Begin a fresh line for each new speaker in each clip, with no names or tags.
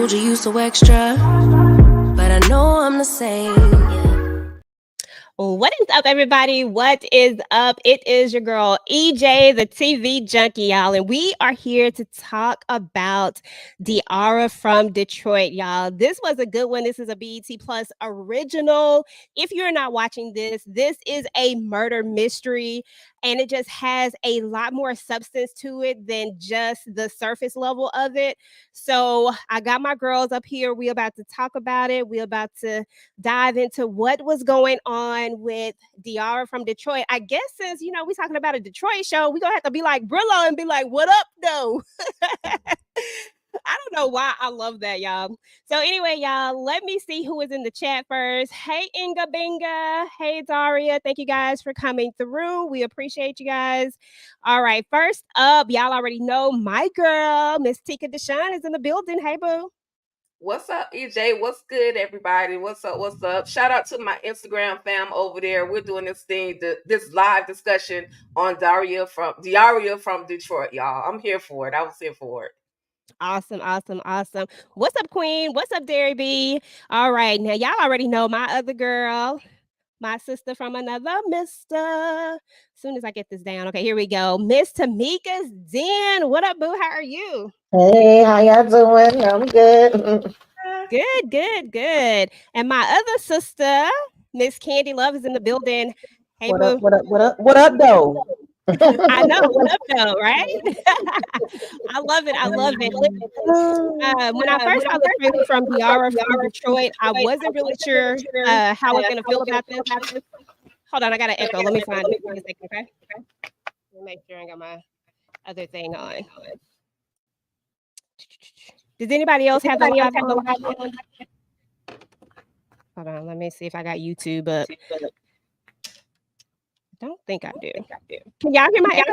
told you so extra, but I know I'm the same.
What is up, everybody? What is up? It is your girl, EJ, the TV junkie, y'all. And we are here to talk about Diarra from Detroit, y'all. This was a good one. This is a BET Plus original. If you're not watching this, this is a murder mystery. And it just has a lot more substance to it than just the surface level of it. So I got my girls up here. We're about to talk about it. We're about to dive into what was going on with Diarra from Detroit. I guess since, we're talking about a Detroit show, we're going to have to be like Brillo and be like, what up, though? I don't know why I love that, y'all. So anyway, y'all, let me see who is in the chat first. Hey, Inga Binga. Hey, Daria. Thank you guys for coming through. We appreciate you guys. All right, first up, y'all already know my girl, Miss Tika Deshawn is in the building. Hey, boo.
What's up, EJ? What's good, everybody? What's up? What's up? Shout out to my Instagram fam over there. We're doing this thing, this live discussion on Diarra from Detroit, y'all. I'm here for it. I was here for it.
Awesome. What's up, Queen? What's up, Derry B? All right, now y'all already know my other girl, my sister from another mister. As soon as I get this down. Okay, here we go. Miss Tamika's Den. What up, boo? How are you?
Hey, how y'all doing? I'm good.
Good. And my other sister, Miss Candy Love, is in the building. Hey,
What
boo.
up, what up, though?
I know, what up, though, right? I love it. When I first saw the trailer from Diarra from Detroit, I wasn't really sure how I was going to feel about this. Hold on, I got an echo. Let me find it. Give me a second, okay? Let me make sure I got my other thing on. Does anybody else have the live on? Hold on, let me see if I got YouTube up. I don't think I do. Can y'all hear my echo?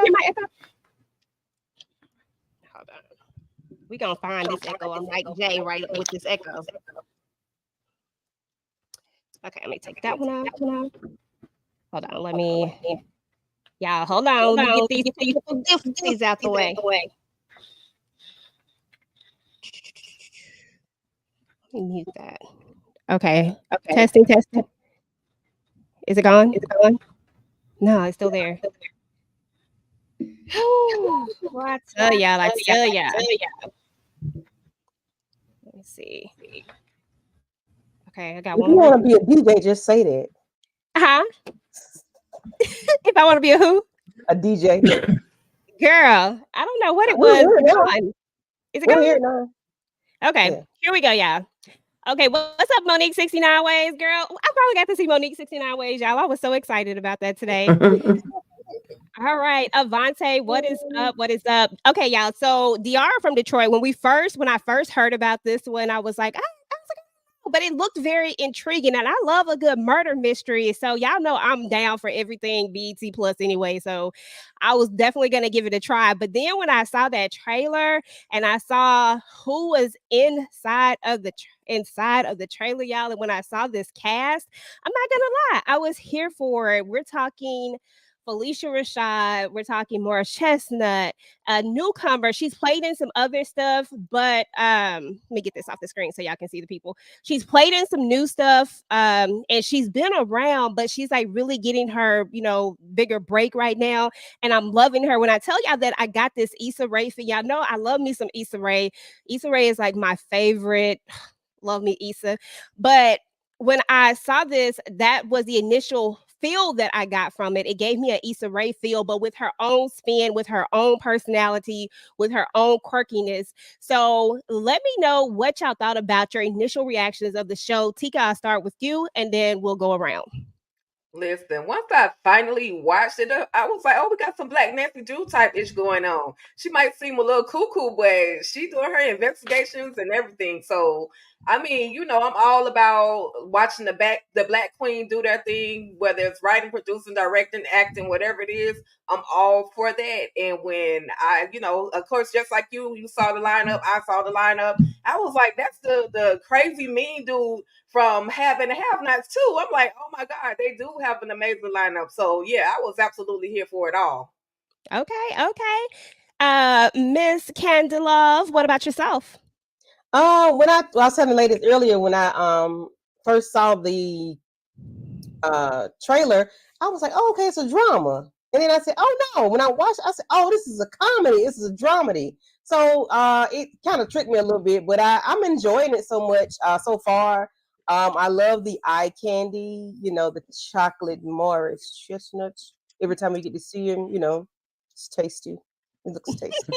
Hold on. We're going to find this echo. I'm like Jay right with this echo. Okay, let me take that one out. Hold on, let me... Y'all, hold on. Let me get these differences out the way. Let me mute that. Okay. Testing. Is it gone? No, it's still there. Well, I tell ya. Let me see. Okay, I got
If
one
you
more.
want to be a DJ, just say that.
Huh? If I want to be a who?
A DJ.
Girl, I don't know what it
We're
was.
here now.
Is it
We're
gone?
here now.
Okay,
Yeah.
Here we go, y'all. Okay, what's up, Monique 69 Ways, girl? I probably got to see Monique 69 Ways, y'all. I was so excited about that today. All right, Avante, what is up? Okay, y'all. So Diarra from Detroit. When I first heard about this one, I was like, but it looked very intriguing, and I love a good murder mystery. So y'all know I'm down for everything BET Plus anyway. So I was definitely gonna give it a try. But then when I saw that trailer and I saw who was inside of the trailer, y'all, and when I saw this cast, I'm not gonna lie, I was here for it. We're talking Felicia Rashad, we're talking Maura Chestnut, a newcomer. She's played in some other stuff, but let me get this off the screen so y'all can see the people. She's played in some new stuff, and she's been around, but she's like really getting her, bigger break right now. And I'm loving her. When I tell y'all that I got this Issa Rae for y'all know I love me some Issa Rae. Issa Rae is like my favorite. Love me, Issa. But when I saw this, that was the initial feel that I got from it. It gave me an Issa Rae feel, but with her own spin, with her own personality, with her own quirkiness. So let me know what y'all thought about your initial reactions of the show. Tika, I'll start with you, and then we'll go around.
Listen, once I finally watched it, I was like, oh, we got some Black Nancy Drew type ish going on. She might seem a little cuckoo, but she doing her investigations and everything. So, I mean, I'm all about watching the Black Queen do their thing, whether it's writing, producing, directing, acting, whatever it is. I'm all for that. And when I, of course, just like you saw the lineup, I saw the lineup. I was like, that's the crazy mean dude from Have and Have Nots too. I'm like, oh my God, they do have an amazing lineup. So yeah, I was absolutely here for it all.
Okay. Miss Candelove, what about yourself?
When I was telling the ladies earlier when I first saw the trailer, I was like, oh, okay, it's a drama. And then I said, oh no, when I watched, I said, oh, this is a comedy, this is a dramedy. So it kind of tricked me a little bit, but I'm enjoying it so much so far. I love the eye candy, the chocolate Morris chestnuts. Every time we get to see him, it's tasty. It looks tasty.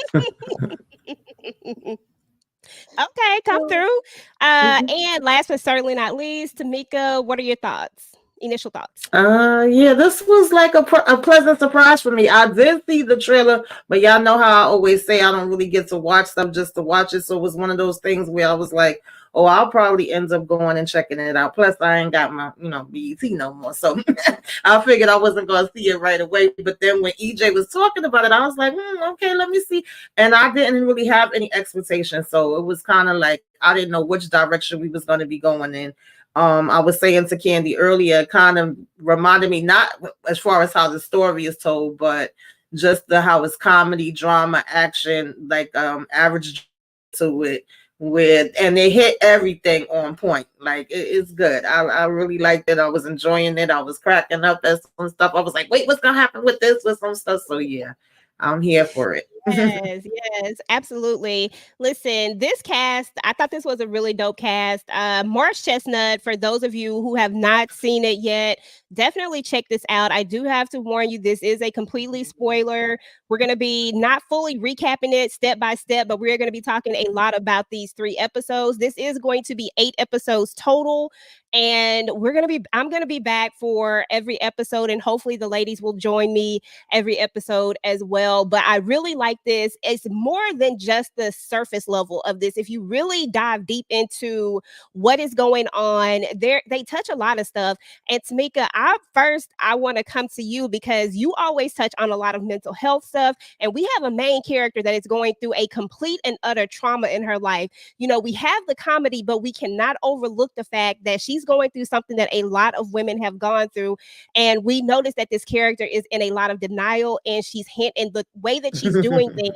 Okay, come through.
Mhm.
And last but certainly not least, Tamika, what are your thoughts? Initial thoughts?
Yeah, this was like a pleasant surprise for me. I did see the trailer, but y'all know how I always say I don't really get to watch stuff just to watch it. So it was one of those things where I was like, oh, I'll probably end up going and checking it out. Plus, I ain't got my, BET no more. So I figured I wasn't going to see it right away. But then when EJ was talking about it, I was like, okay, let me see. And I didn't really have any expectations. So it was kind of like, I didn't know which direction we was going to be going in. I was saying to Candy earlier, kind of reminded me, not as far as how the story is told, but just how it's comedy, drama, action, like average to it and they hit everything on point. Like it's good. I really liked it. I was enjoying it. I was cracking up at some stuff. I was like, wait, what's gonna happen with this, with some stuff? So yeah, I'm here for it.
Yes, absolutely. Listen, this cast, I thought this was a really dope cast. Morris Chestnut, for those of you who have not seen it yet, definitely check this out. I do have to warn you, this is a completely spoiler. We're going to be not fully recapping it step by step, but we're going to be talking a lot about these 3 episodes. This is going to be 8 episodes total. And I'm going to be back for every episode, and hopefully the ladies will join me every episode as well. But I really like this. It's more than just the surface level of this. If you really dive deep into what is going on, they touch a lot of stuff. And Tamika, I want to come to you because you always touch on a lot of mental health stuff. And we have a main character that is going through a complete and utter trauma in her life. We have the comedy, but we cannot overlook the fact that she's going through something that a lot of women have gone through. And we notice that this character is in a lot of denial, and and the way that she's doing things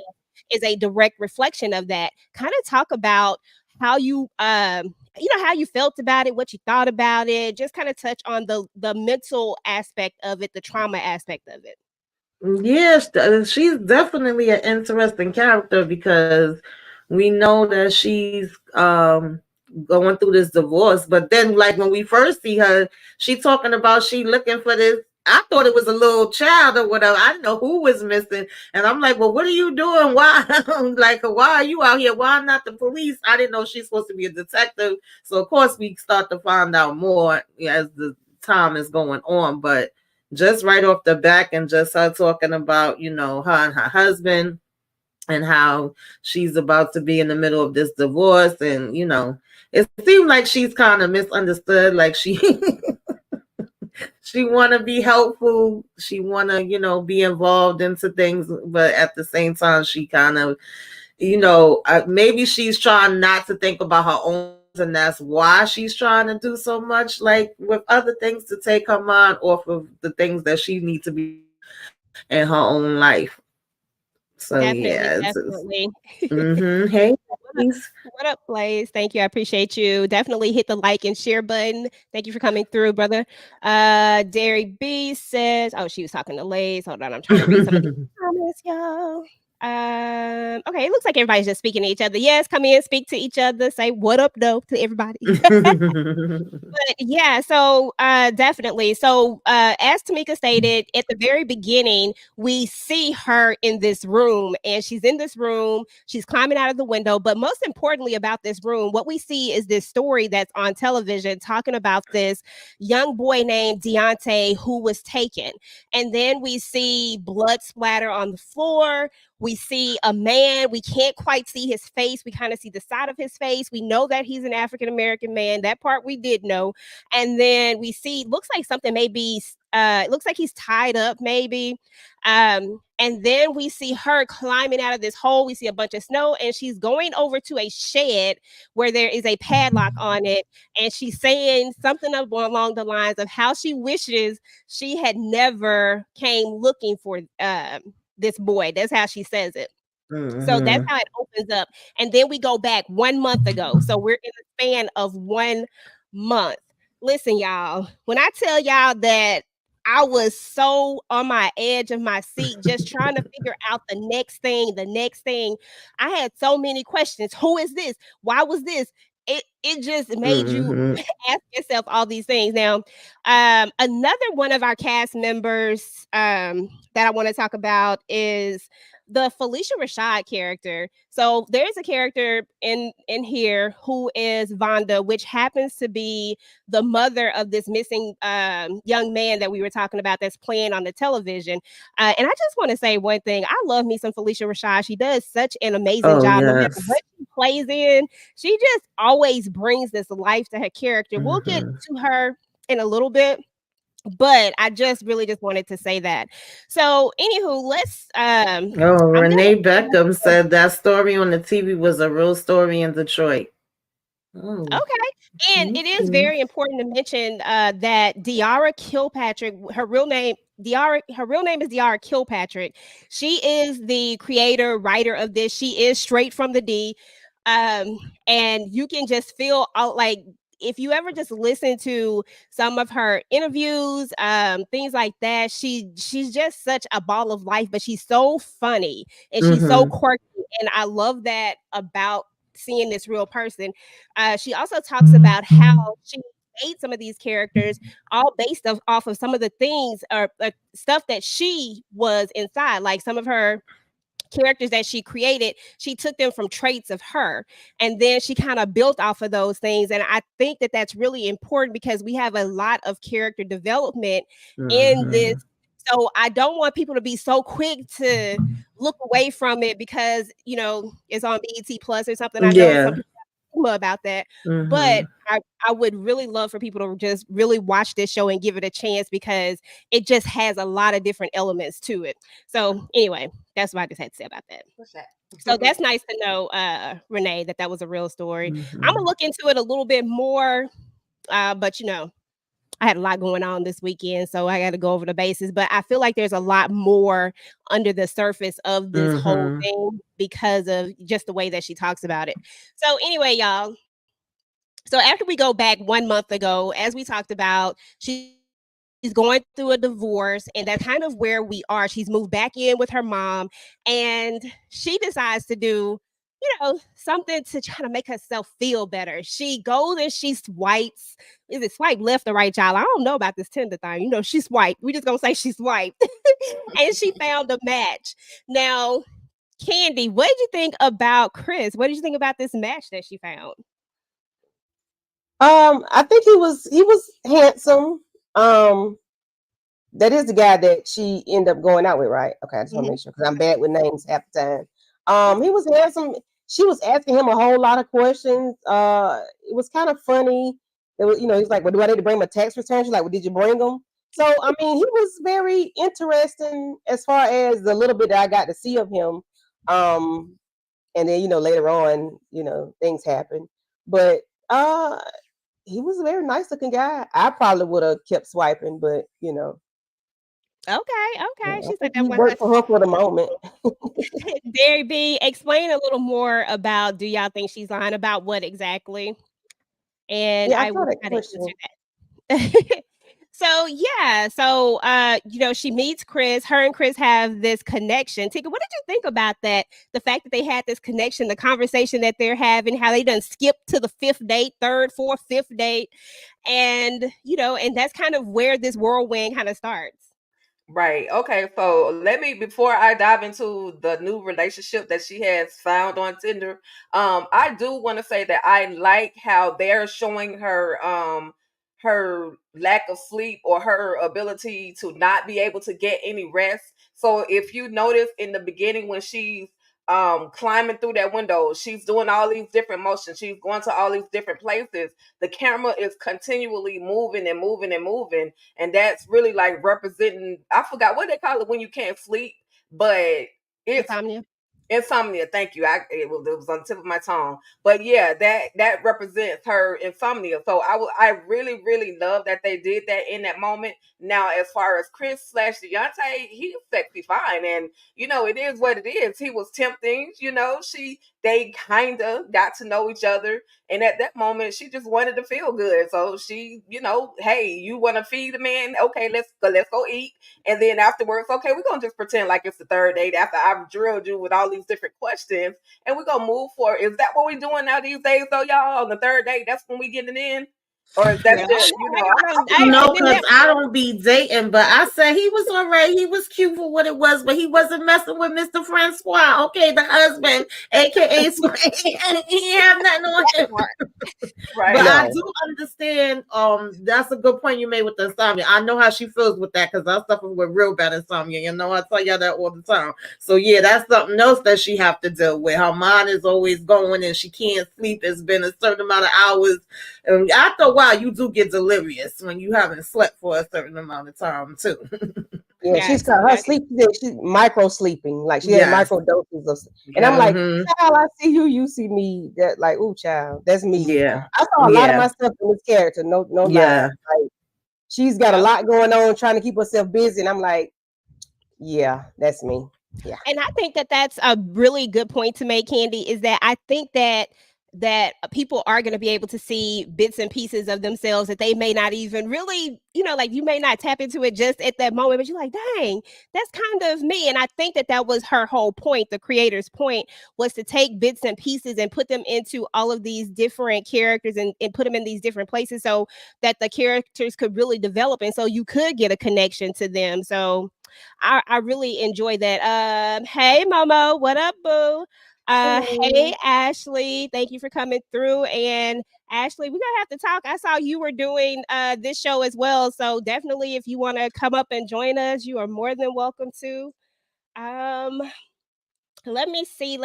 is a direct reflection of that. Kind of talk about how how you felt about it, what you thought about it. Just kind of touch on the mental aspect of it, the trauma aspect of it.
Yes, she's definitely an interesting character because we know that she's going through this divorce. But then, like when we first see her, she talking about she looking for this. I thought it was a little child or whatever. I didn't know who was missing, and I'm like, "Well, what are you doing? Why? Why are you out here? Why not the police?" I didn't know she's supposed to be a detective. So of course we start to find out more as the time is going on, but just right off the back and just her talking about, her and her husband and how she's about to be in the middle of this divorce. And, it seemed like she's kind of misunderstood. Like she want to be helpful. She want to, be involved into things. But at the same time, she kind of, maybe she's trying not to think about her own, and that's why she's trying to do so much, like with other things, to take her mind off of the things that she needs to be in her own life. So
Definitely.
Hey,
what up, Blaze? Thank you. I appreciate you. Definitely hit the like and share button. Thank you for coming through, brother. Derry B says, oh, she was talking to Lays. Hold on, I'm trying to read some of these comments, y'all. Okay, it looks like everybody's just speaking to each other. Yes, come in, speak to each other, say what up, though, to everybody. But yeah, so definitely. So as Tamika stated at the very beginning, we see her in this room, and she's in this room, she's climbing out of the window. But most importantly about this room, what we see is this story that's on television talking about this young boy named Deonte who was taken. And then we see blood splatter on the floor. We see a man. We can't quite see his face. We kind of see the side of his face. We know that he's an African-American man. That part we did know. And then we see, looks like something maybe, it looks like he's tied up maybe. And then we see her climbing out of this hole. We see a bunch of snow, and she's going over to a shed where there is a padlock on it. And she's saying something along the lines of how she wishes she had never came looking for this boy. That's how she says it. So that's
Mhm.
how it opens up. And then we go back 1 month ago. So we're in the span of 1 month. Listen, y'all, when I tell y'all that I was so on my edge of my seat, just trying to figure out the next thing, the next thing. I had so many questions. Who is this? Why was this? It just made you
Mhm.
ask yourself all these things. Now, another one of our cast members that I want to talk about is the Felicia Rashad character. So there's a character in here who is Vonda, which happens to be the mother of this missing young man that we were talking about that's playing on the television. And I just want to say one thing: I love me some Felicia Rashad. She does such an amazing
Oh
job, no matter
yes.
what she plays in. She just always brings this life to her character. We'll get
Mhm.
to her in a little bit, but I just really just wanted to say that. So, anywho, let's
Oh,
I'm
Renee
gonna
Beckham said that story on the TV was a real story in Detroit. Oh,
okay. And it is
okay.
very important to mention that Diarra Kilpatrick, her real name is Diarra Kilpatrick. She is the creator, writer of this. She is straight from the D. Um, and you can just feel out like if you ever just listen to some of her interviews, things like that, she's just such a ball of life, but she's so funny and she's so
Mhm.
quirky. And I love that about seeing this real person. She also talks about how she made some of these characters all based off of some of the things or stuff that she was inside. Like some of her characters that she created, she took them from traits of her, and then she kind of built off of those things. And I think that that's really important because we have a lot of character development in this.
Mhm.
So I don't want people to be so quick to look away from it because it's on BET Plus or something. I know some
Yeah.
people about that, but
Mhm.
I would really love for people to just really watch this show and give it a chance because it just has a lot of different elements to it. So anyway, that's what I just had to say about that.
What's that?
So that's nice to know, Renee, that was a real story. I'm gonna
Mhm.
look into it a little bit more, but I had a lot going on this weekend, so I got to go over the bases. But I feel like there's a lot more under the surface of this whole
Mhm.
thing because of just the way that she talks about it. So anyway, y'all. So after we go back 1 month ago, as we talked about, she's going through a divorce, and that's kind of where we are. She's moved back in with her mom, and she decides to do, something to try to make herself feel better. She goes and she swipes. Is it swipe left or right, child? I don't know about this Tinder thing. She swiped. We just gonna say she swiped, and she found a match. Now, Candy, what did you think about Chris? What did you think about this match that she found?
I think he was handsome. That is the guy that she ended up going out with, right? Okay, I just want to
Mhm.
make sure because I'm bad with names half the time. He was handsome. She was asking him a whole lot of questions. It was kind of funny. It was, he's like, "Well, do I need to bring my tax return?" She's like, "Well, did you bring them?" So, I mean, he was very interesting as far as the little bit that I got to see of him. Um, and then, later on, things happen. But he was a very nice looking guy. I probably would have kept swiping, but
Okay, okay.
yeah, I
She said
think
that
he
one
worked for her for the moment.
Dairy B, explain a little more about do y'all think she's lying about what exactly? And
Yeah, I
I
saw
will
that
try to
question.
answer that. So yeah, so she meets Chris. Her and Chris have this connection. Tika, what did you think about that? The fact that they had this connection, the conversation that they're having, how they done skipped to the fifth date, third, fourth, fifth date, and and that's kind of where this whirlwind kind of starts.
Right. Okay. So let me, before I dive into the new relationship that she has found on Tinder, I do want to say that I like how they're showing her lack of sleep or her ability to not be able to get any rest. So if you notice in the beginning when she's climbing through that window, she's doing all these different motions, she's going to all these different places. The camera is continually moving and moving and moving, and that's really like representing, I forgot what they call it when you can't sleep, but it's
Insomnia.
Insomnia, thank you. It was on the tip of my tongue, but yeah, that represents her insomnia. So I really really love that they did that in that moment. Now, as far as Chris slash Deonte, he's sexy fine, and it is what it is. He was tempting. They kind of got to know each other, and at that moment, she just wanted to feel good. So she, hey, you want to feed the man? Okay, let's go eat. And then afterwards, okay, we're going to just pretend like it's the third date after I've drilled you with all these different questions. And we're going to move forward. Is that what we're doing now these days, though, y'all? On the third date, that's when we getting in? Or is that just,
No, because I don't be dating, but I said he was all right. He was cute for what it was, but he wasn't messing with Mr. Francois. Okay, the husband, aka he have nothing on him. Right. But I do understand. That's a good point you made with the insomnia. I know how she feels with that because I suffer with real bad insomnia. I tell y'all that all the time. So yeah, that's something else that she have to deal with. Her mind is always going and she can't sleep. It's been a certain amount of hours. And after a while, you do get delirious when you haven't slept for a certain amount of time too.
Yeah, she's got her sleep. She's micro sleeping, like she had micro doses of. And I'm like, child, I see you, you see me. That like, ooh, child, that's me.
Yeah,
I saw a lot of myself in this character. No lie. Like, she's got a lot going on, trying to keep herself busy, and I'm like, yeah, that's me. Yeah,
and I think that that's a really good point to make, Candy. Is that I think that people are going to be able to see bits and pieces of themselves that they may not even really, like you may not tap into it just at that moment, but you're like, dang, that's kind of me. And I think that was her whole point. The creator's point was to take bits and pieces and put them into all of these different characters and put them in these different places so that the characters could really develop. And so you could get a connection to them. So I really enjoy that. Hey, Momo, what up, boo? Hey, Ashley, thank you for coming through. And Ashley, we're gonna have to talk. I saw you were doing this show as well, so definitely if you want to come up and join us, you are more than welcome to. Let me see.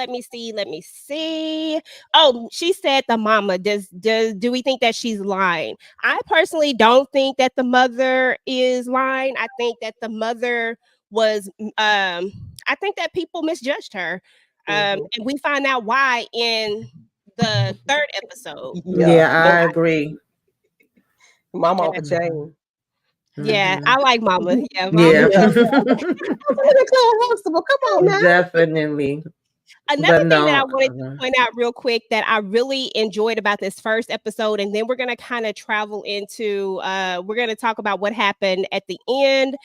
Oh, she said the mama. Do we think that she's lying? I personally don't think that the mother is lying. I think that the mother was I think that people misjudged her. And we find out why in the third episode.
Yeah, I agree.
Mama off a chain.
Yeah, I like Mama. Yeah,
Mama. Yeah.
Come on now.
Definitely.
Another thing that I wanted to point out real quick that I really enjoyed about this first episode, and then we're going to kind of travel into, we're going to talk about what happened at the end,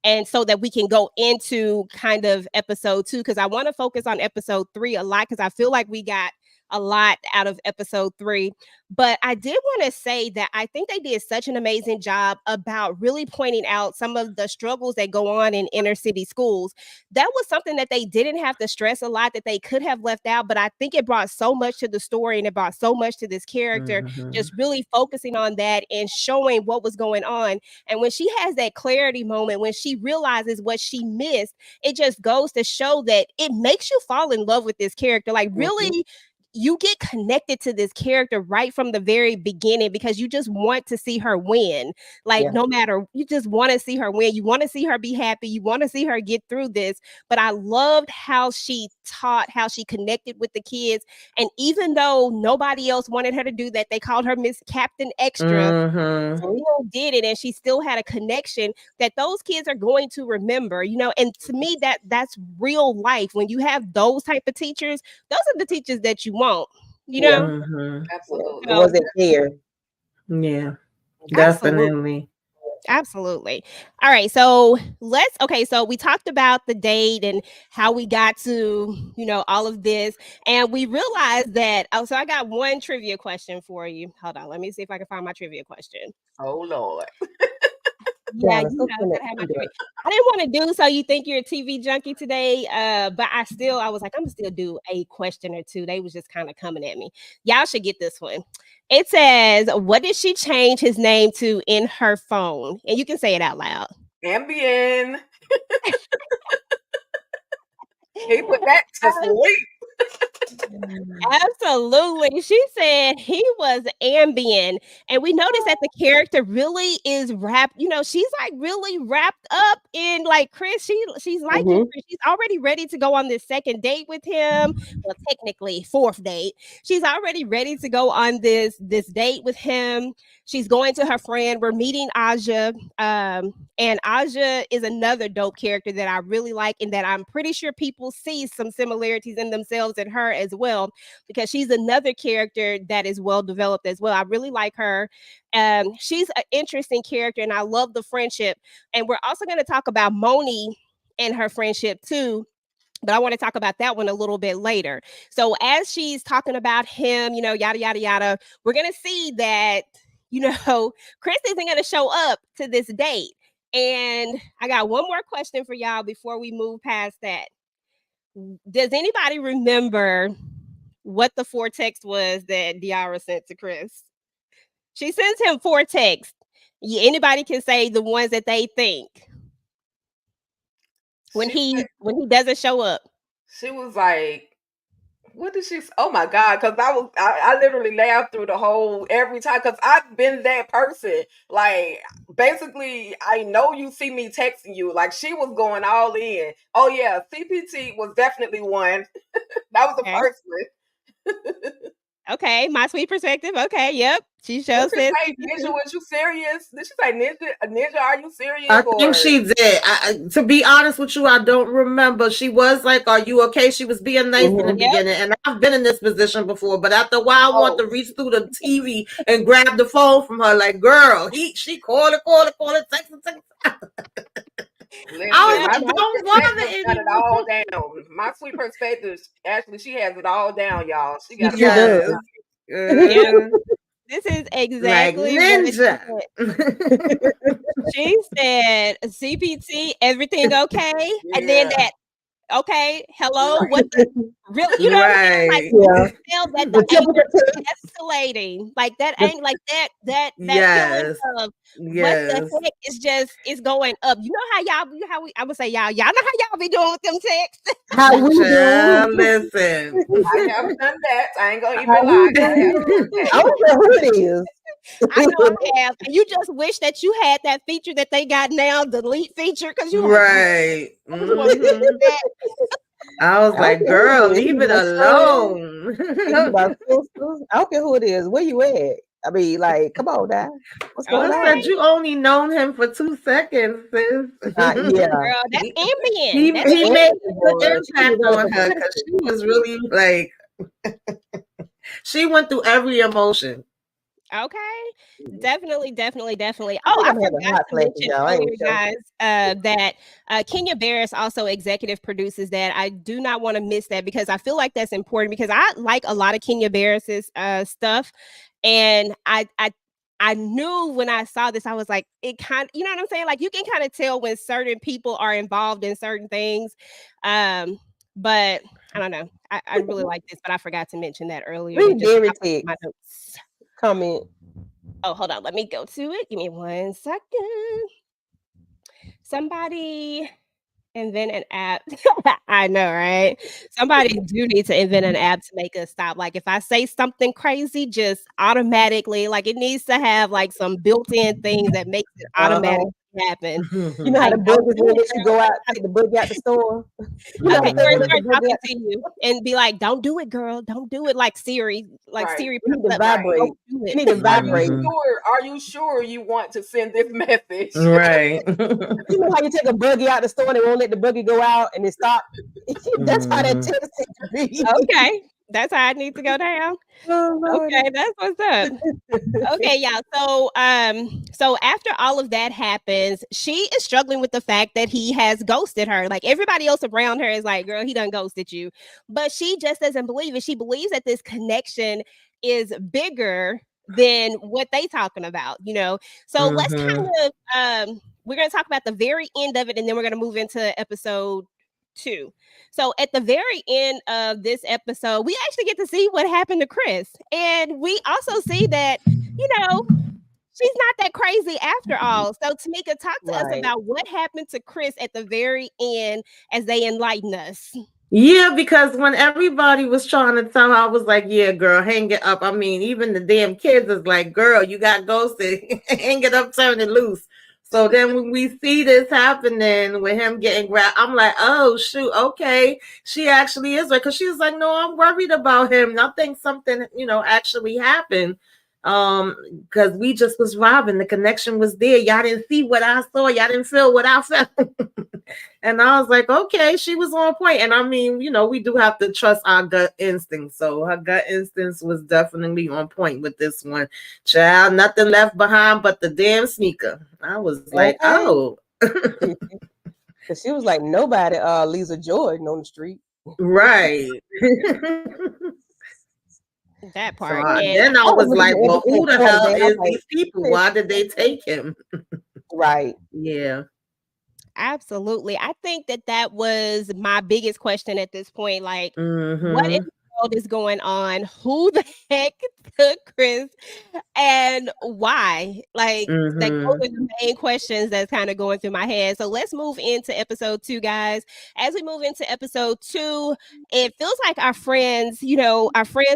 and so that we can go into kind of episode 2, because I want to focus on episode 3 a lot, because I feel like we got a lot out of episode 3. But I did want to say that I think they did such an amazing job about really pointing out some of the struggles that go on in inner city schools. That was something that they didn't have to stress a lot, that they could have left out, but I think it brought so much to the story and it brought so much to this character, just really focusing on that and showing what was going on. And when she has that clarity moment, when she realizes what she missed, it just goes to show that it makes you fall in love with this character. Like really, you get connected to this character right from the very beginning because you just want to see her win. Like no matter, you just want to see her win. You want to see her be happy. You want to see her get through this. But I loved how she taught, how she connected with the kids. And even though nobody else wanted her to do that, they called her Miss Captain Extra. Still did it, and she still had a connection that those kids are going to remember, and to me that's real life. When you have those type of teachers, those are the teachers that you want,
Absolutely.
It wasn't fair.
Yeah, definitely.
Absolutely. All right, so so we talked about the date and how we got to all of this, and we realized that so I got one trivia question for you. Hold on, let me see if I can find my trivia question.
Oh Lord.
Yeah, I didn't want to do so you think you're a TV junkie today, but I was like, I'm gonna still do a question or two. They was just kind of coming at me. Y'all should get this one. It says, what did she change his name to in her phone? And you can say it out loud.
Ambien. He put that to sleep.
Absolutely. She said he was Ambien. And we noticed that the character really is wrapped, she's like really wrapped up in like Chris. She's liking
Mhm.
Chris. She's already ready to go on this second date with him. Well, technically fourth date. She's already ready to go on this date with him. She's going to her friend. We're meeting Aja. And Aja is another dope character that I really like, and that I'm pretty sure people see some similarities in themselves in her as well, because she's another character that is well developed as well. I really like her. She's an interesting character, and I love the friendship. And we're also going to talk about Moni and her friendship too. But I want to talk about that one a little bit later. So as she's talking about him, yada, yada, yada, we're going to see that, Chris isn't going to show up to this date. And I got one more question for y'all before we move past that. Does anybody remember what the 4 text was that Diarra sent to Chris? She sends him 4 texts. Anybody can say the ones that they think when he doesn't show up.
She was like, what did she? Oh my God! Because I literally laughed through the whole every time, because I've been that person. Like, basically, I know you see me texting you. Like, she was going all in. Oh yeah, CPT was definitely one. That was the first one.
Okay, my sweet perspective. Okay, yep. She shows
Did she
says
say, Ninja, was you serious? Did she say, Ninja, are you serious?
I think she did. To be honest with you, I don't remember. She was like, "Are you okay?" She was being nice in the beginning, and I've been in this position before. But after a while, I want to reach through the TV and grab the phone from her. Like, girl, she call it, text it.
Listen,
I don't want it
got it all down. My sweet perspective, actually, she has it all down, y'all. She got it all down.
Yeah. This is exactly
like
Ninja. She said, CPT, everything okay? Yeah. And then that, okay, hello, what the really, you know what I'm saying? Like, you feel that the anger is escalating. Like that ain't like that feeling of what the heck is just is going up. You know how I would say y'all know how y'all be doing with them texts.
How we do?
Listen,
I have done that. I ain't gonna even lie.
I don't know who it is.
I know I have. And you just wish that you had that feature that they got now, delete feature, because you
right. I was like, girl, leave it alone.
I don't care who it is. Where you at? I mean, like, come on now. What's going on?
Said you only known him for 2 seconds, sis.
Yeah.
Girl, that's ambient.
He made a good impact on her, because she was really like, she went through every emotion.
Okay, definitely. Oh, I forgot to mention earlier, guys, that Kenya Barris also executive produces that. I do not want to miss that, because I feel like that's important, because I like a lot of Kenya Barris's stuff, and I knew when I saw this, I was like, it kind, you know what I'm saying? Like, you can kind of tell when certain people are involved in certain things, but I don't know. I really like this, but I forgot to mention that earlier.
My notes. Comment.
Oh, hold on. Let me go to it. Give me 1 second. Somebody invent an app. I know, right? Somebody do need to invent an app to make us stop. Like, if I say something crazy, just automatically, like, it needs to have like some built-in things that makes it automatically happen.
You know how the burgers will let you go out, take the burger out the store.
Okay, or start talking to you and be like, "Don't do it, girl. Don't do it." Like Siri, Siri.
You need to vibrate. You need to vibrate.
Are you sure you want to send this message?
Right.
You know how you take a buggy out the store and they won't let the buggy go out and it stop? That's how that text to be.
Okay. That's how I need to go down. Okay, that's what's up. Okay, y'all. So after all of that happens, she is struggling with the fact that he has ghosted her. Like, everybody else around her is like, girl, he done ghosted you. But she just doesn't believe it. She believes that this connection is bigger than what they talking about, So let's kind of we're gonna talk about the very end of it, and then we're gonna move into episode 2. So at the very end of this episode, we actually get to see what happened to Chris. And we also see that, she's not that crazy after all. So Tamika, talk to us about what happened to Chris at the very end as they enlighten us.
Yeah, because when everybody was trying to tell her, I was like, yeah, girl, hang it up. I mean, even the damn kids is like, girl, you got ghosted. Hang it up, turn it loose. So then when we see this happening with him getting grabbed, I'm like, oh, shoot, okay. She actually is right. Because she was like, no, I'm worried about him. I think something, actually happened. Because we just was robbing. The connection was there. Y'all didn't see what I saw. Y'all didn't feel what I felt. And I was like, okay, she was on point. And I mean, we do have to trust our gut instinct. So her gut instinct was definitely on point with this one. Child, nothing left behind but the damn sneaker. I was like, oh.
Because she was like, nobody leaves a Jordan on the street.
Right.
That part.
So then I was like, well, who the hell is
like,
these people? Why did they take him?
Right.
Yeah.
Absolutely. I think that was my biggest question at this point. Like, what in
Mhm.
the world is going on? Who the heck took Chris and why? Like, those are the main questions that's kind of going through my head. So let's move into episode 2, guys. As we move into episode 2, it feels like our friends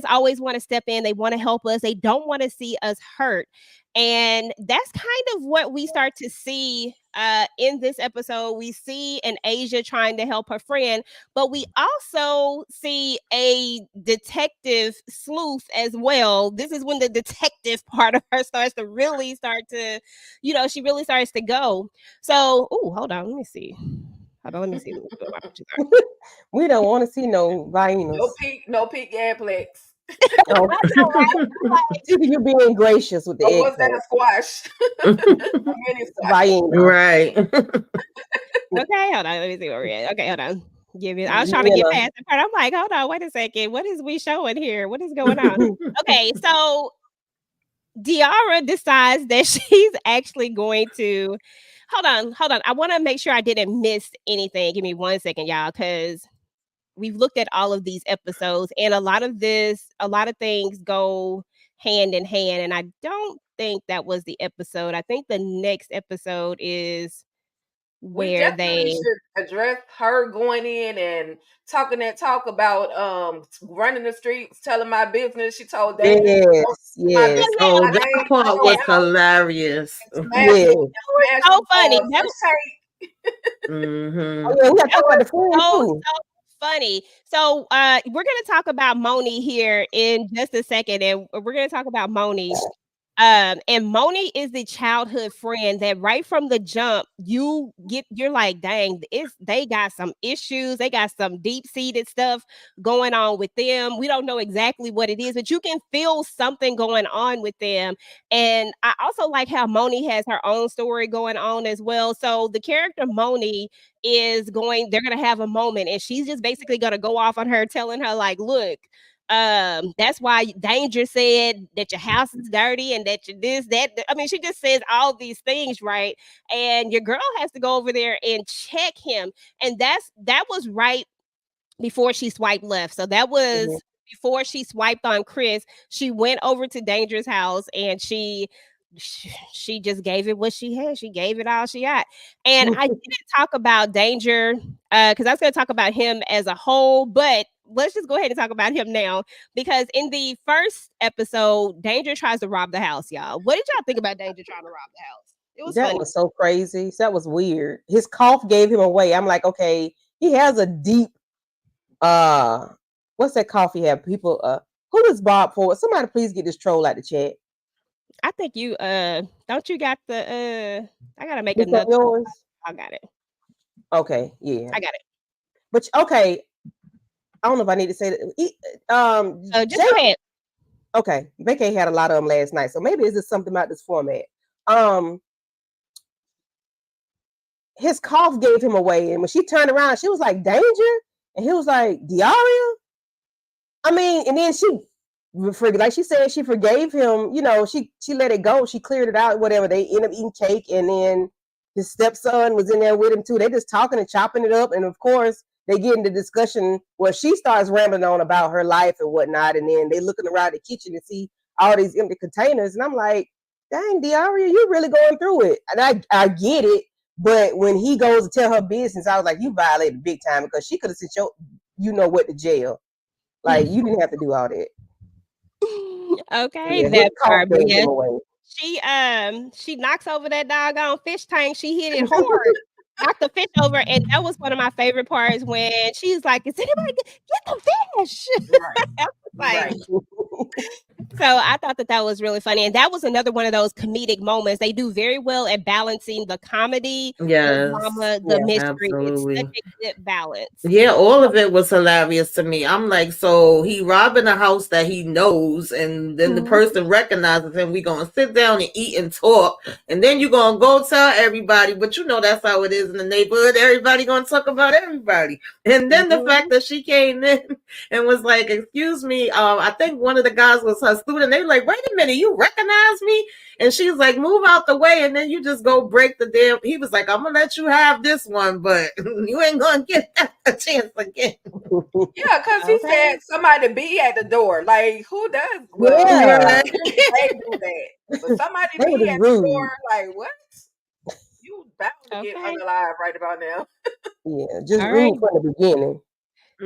always want to step in. They want to help us. They don't want to see us hurt. And that's kind of what we start to see in this episode. We see an Asia trying to help her friend, but we also see a detective sleuth as well. This is when the detective part of her starts to really she really starts to go. So, hold on, let me see. Let me see.
We don't want to see no hyenas.
No peak Airplex.
No. You're being gracious with the egg.
Was that a squash?
Right.
Okay, hold on. Let me see where we're at. Okay, hold on. I was trying to get past the part. I'm like, hold on, wait a second. What is we showing here? What is going on? Okay, so Diarra decides that she's actually going to hold on. I want to make sure I didn't miss anything. Give me 1 second, y'all, because we've looked at all of these episodes, and a lot of things go hand in hand. And I don't think that was the episode. I think the next episode is where they
should address her going in and talking that talk about running the streets, telling my business. She told David,
yes.
Oh, that part was hilarious.
Yes. So funny. That was so funny. So we're gonna talk about Moni here in just a second, and we're gonna talk about Moni. And Moni is the childhood friend that right from the jump, you're like, dang, they got some issues, they got some deep-seated stuff going on with them. We don't know exactly what it is, but you can feel something going on with them. And I also like how Moni has her own story going on as well. So the character Moni they're gonna have a moment, and she's just basically gonna go off on her, telling her, like, look, that's why Danger said that your house is dirty and that you this, that. I mean, she just says all these things, right? And your girl has to go over there and check him. And that was right before she swiped left. So that was before she swiped on Chris. She went over to Danger's house and she just gave it what she had. She gave it all she got. And I didn't talk about Danger because I was going to talk about him as a whole, but let's just go ahead and talk about him now, because in the first episode, Danger tries to rob the house, y'all. What did y'all think about Danger trying to rob the house? It was funny.
Was so crazy. That was weird. His cough gave him away. I'm like, okay, he has a deep what's that cough he have? People who is Bob for? Somebody please get this troll out the chat.
I think you don't you got the I gotta make another
yours.
I got it.
Okay, yeah.
I got it.
But okay. I don't know if I need to say that.
Just go ahead.
Okay. Becky had a lot of them last night. So maybe it's just something about this format. His cough gave him away. And when she turned around, she was like, Danger? And he was like, Diarra? I mean, and then like she said, she forgave him. She let it go. She cleared it out, whatever. They ended up eating cake. And then his stepson was in there with him too. They just talking and chopping it up. And of course, they get into discussion where she starts rambling on about her life and whatnot. And then they looking around the kitchen and see all these empty containers. And I'm like, dang, Diarra, you really going through it. And I get it. But when he goes to tell her business, I was like, you violated big time, because she could have sent you know what to jail. Like you didn't have to do all that.
Okay,
Yeah, his
that
cough
part, but
gave
yeah,
him away.
she knocks over that doggone fish tank. She hit it hard. Knocked the fish over, and that was one of my favorite parts when she's like, "Is anybody get the fish?"
Right.
I was like,
Right.
so I thought that was really funny, and that was another one of those comedic moments. They do very well at balancing the comedy, the
Yes,
drama, the
Yeah.
mystery. It's such
absolutely.
a good balance.
Yeah, all of it was hilarious to me. I'm like, so he robbing a house that he knows, and then the
Mhm.
person recognizes him. We gonna sit down and eat and talk, and then you gonna go tell everybody. But you know that's how it is in the neighborhood. Everybody gonna talk about everybody. And then the fact
Mhm.
that she came in and was like, "Excuse me," I think one of the guys was her student. They were like, "Wait a minute, you recognize me?" And she was like, "Move out the way," and then you just go break the damn. He was like, "I'm gonna let you have this one, but you ain't gonna get a chance again."
Yeah, because he
Okay.
said somebody be at the door. Like, who does? Well,
Yeah.
Right.
they do that. But somebody
They were
be
just
at the
rude.
door. Like, what? You bound to get
Okay.
unalive right about now.
Yeah, just
All right.
rude from the beginning.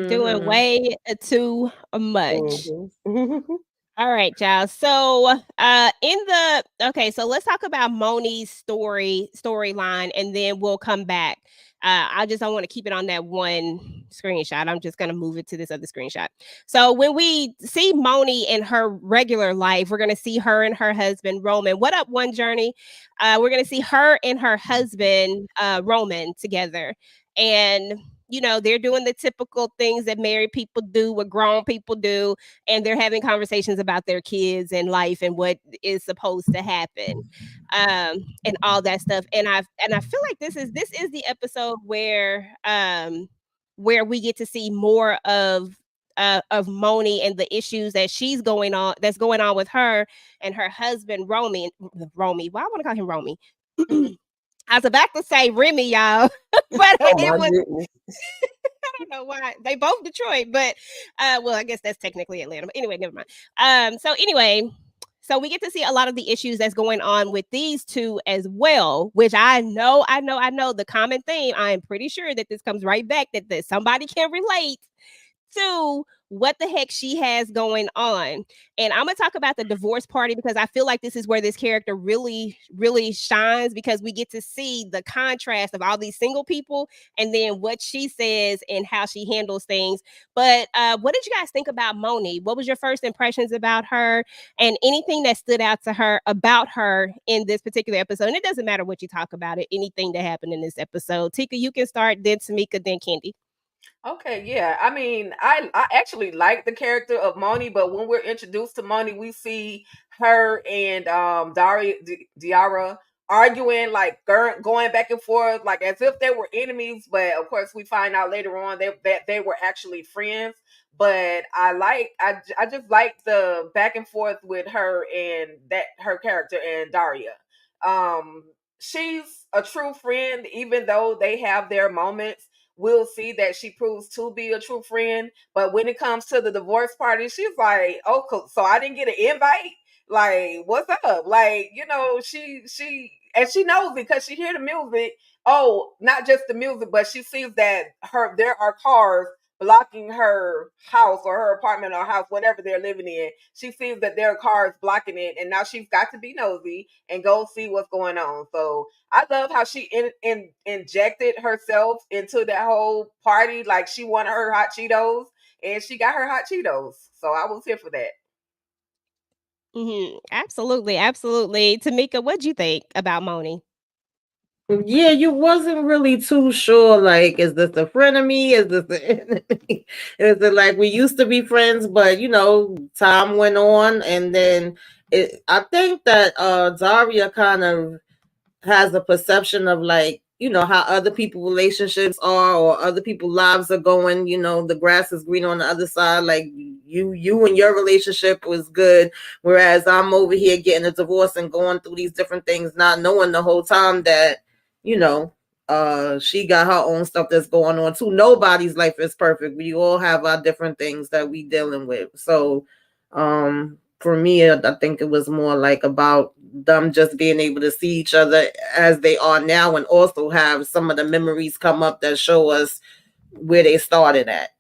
Doing
Mm-hmm.
way too much.
Mm-hmm.
All right, y'all. So, so let's talk about Moni's storyline, and then we'll come back. I just don't want to keep it on that one screenshot. I'm just gonna move it to this other screenshot. So when we see Moni in her regular life, we're gonna see her and her husband Roman. What up, One Journey? We're gonna see her and her husband Roman together, and they're doing the typical things that married people do, what grown people do, and they're having conversations about their kids and life and what is supposed to happen, and all that stuff. And I feel like this is the episode where we get to see more of Moni and the issues that's going on with her and her husband Romy. Why I want to call him Romy? I was about to say Remy, y'all, but
Oh
it
my
was
goodness.
I don't know why they both Detroit, but well, I guess that's technically Atlanta. But anyway, never mind. So we get to see a lot of the issues that's going on with these two as well, which I know the common theme. I am pretty sure that this comes right back that somebody can relate to what the heck she has going on. And I'm going to talk about the divorce party because I feel like this is where this character really, really shines because we get to see the contrast of all these single people and then what she says and how she handles things. But what did you guys think about Moni? What was your first impressions about her and anything that stood out to her about her in this particular episode? And it doesn't matter what you talk about it, anything that happened in this episode. Tika, you can start, then Tamika, then Kendi.
Okay, yeah. I mean, I actually like the character of Moni, but when we're introduced to Moni, we see her and Diarra arguing, like going back and forth, like as if they were enemies. But of course, we find out later on that they were actually friends. But I just like the back and forth with her and that her character and Daria. Um, she's a true friend, even though they have their moments. We'll see that she proves to be a true friend. But when it comes to the divorce party, she's like, "Oh, cool. So I didn't get an invite. Like, what's up? Like, she and she knows because she hear the music. Oh, not just the music, but she sees that there are cars blocking her house or her apartment or house, whatever they're living in. She sees that there are cars blocking it, and now she's got to be nosy and go see what's going on. So I love how she injected herself into that whole party. Like she wanted her hot Cheetos, and she got her hot Cheetos. So I was here for that.
Absolutely, absolutely. Tamika, what'd you think about Moni?
Yeah, you wasn't really too sure. Like, is this a frenemy? Is this an enemy? Is it like we used to be friends, but time went on, and then I think that Zaria kind of has a perception of like how other people relationships are or other people lives are going. The grass is green on the other side. Like you and your relationship was good, whereas I'm over here getting a divorce and going through these different things, not knowing the whole time that you know she got her own stuff that's going on too. Nobody's life is perfect. We all have our different things that we dealing with. So for me, I think it was more like about them just being able to see each other as they are now and also have some of the memories come up that show us where they started at.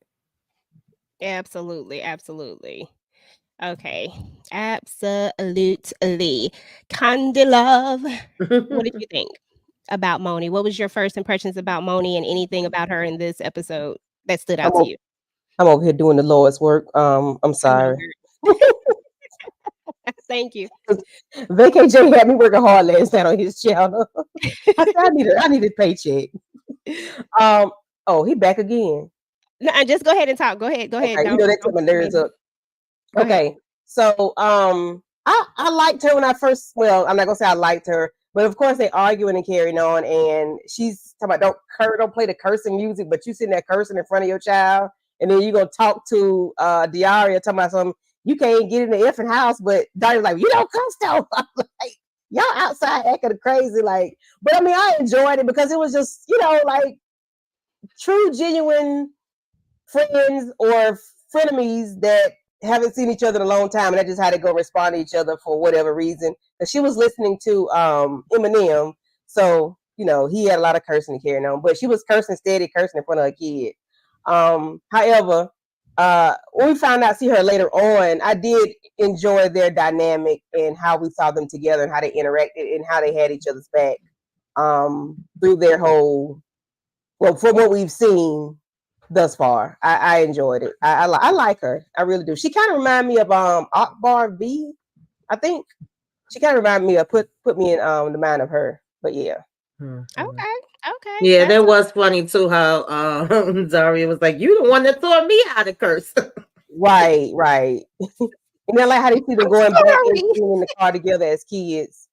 Absolutely, absolutely. Okay, absolutely. Candy Love, what did you think about Moni? What was your first impressions about Moni and anything about her in this episode that stood
I'm
out to you?
I'm over here doing the Lord's work. I'm
I know,
sorry.
girl. Thank you.
VKJ had me working hard last night on his channel. I said I need a paycheck. Um, oh, he back again.
No, just go ahead and talk. Go ahead. Go ahead.
Okay, you know that took
Don't
my
I
nerves
mean,
up.
go ahead.
Okay, so I liked her when I first. Well, I'm not gonna say I liked her, but of course they arguing and carrying on, and she's talking about don't play the cursing music, but you sitting there cursing in front of your child, and then you gonna talk to Diarra talking about something you can't get in the effing house, but Diarra's like you don't cuss though. I'm like y'all outside acting crazy, like. But I mean, I enjoyed it because it was just like true, genuine friends or frenemies that haven't seen each other in a long time, and that's just how they go respond to each other for whatever reason. Because she was listening to Eminem, so he had a lot of cursing and carrying on, but she was cursing steady, cursing in front of her kid. However, when we found out see her later on, I did enjoy their dynamic and how we saw them together and how they interacted and how they had each other's back through their whole. Well, from what we've seen thus far, I enjoyed it. I like her. I really do. She kind of remind me of Akbar V. I think she kind of remind me of put me in the mind of her. But yeah.
Okay. Okay.
Yeah,
That's
that was funny too. How Daria was like, "You the one that taught me how to curse."
Right. And I like how they see them going back and
sorry.
being in the car together as kids.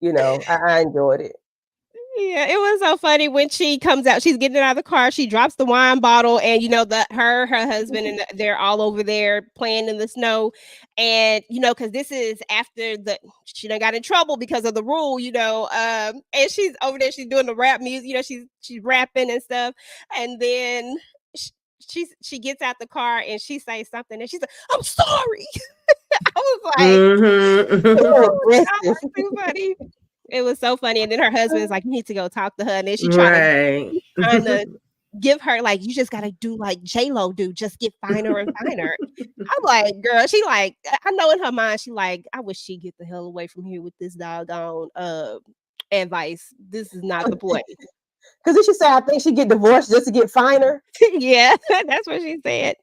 I enjoyed it.
Yeah, it was so funny when she comes out. She's getting out of the car. She drops the wine bottle, and her husband, and they're all over there playing in the snow. And because this is after she done got in trouble because of the rule. And she's over there. She's doing the rap music. She's rapping and stuff. And then she gets out the car and she says something, and she's like, "I'm sorry." I was like,
Mhm.
"Oh, God, that's too funny." It was so funny, and then her husband's like, "You need to go talk to her," and then
Right.
trying to give her like, "You just gotta do like J-Lo do, just get finer and finer." I'm like, "Girl," she like, I know in her mind, she like, "I wish she'd get the hell away from here with this doggone advice. This is not the place."
Because then she said, I think she get divorced just to get finer.
Yeah, that's what she said.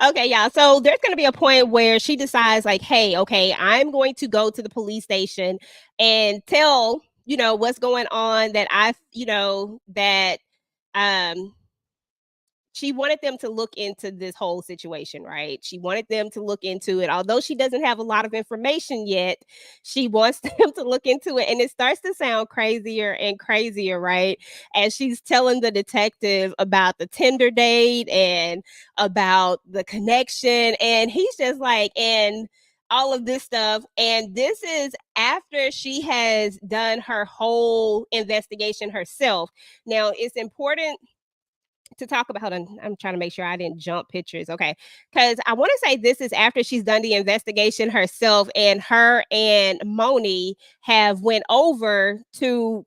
Okay, y'all. So there's going to be a point where she decides, like, hey, okay, I'm going to go to the police station and tell, what's going on that that um she wanted them to look into this whole situation, right? She wanted them to look into it. Although she doesn't have a lot of information yet, she wants them to look into it. And it starts to sound crazier and crazier, right? As she's telling the detective about the Tinder date and about the connection. And he's just like, and all of this stuff. And this is after she has done her whole investigation herself. Now, it's important to talk about. Hold on, I'm trying to make sure I didn't jump pictures. Okay, because I want to say this is after she's done the investigation herself, and her and Moni have went over to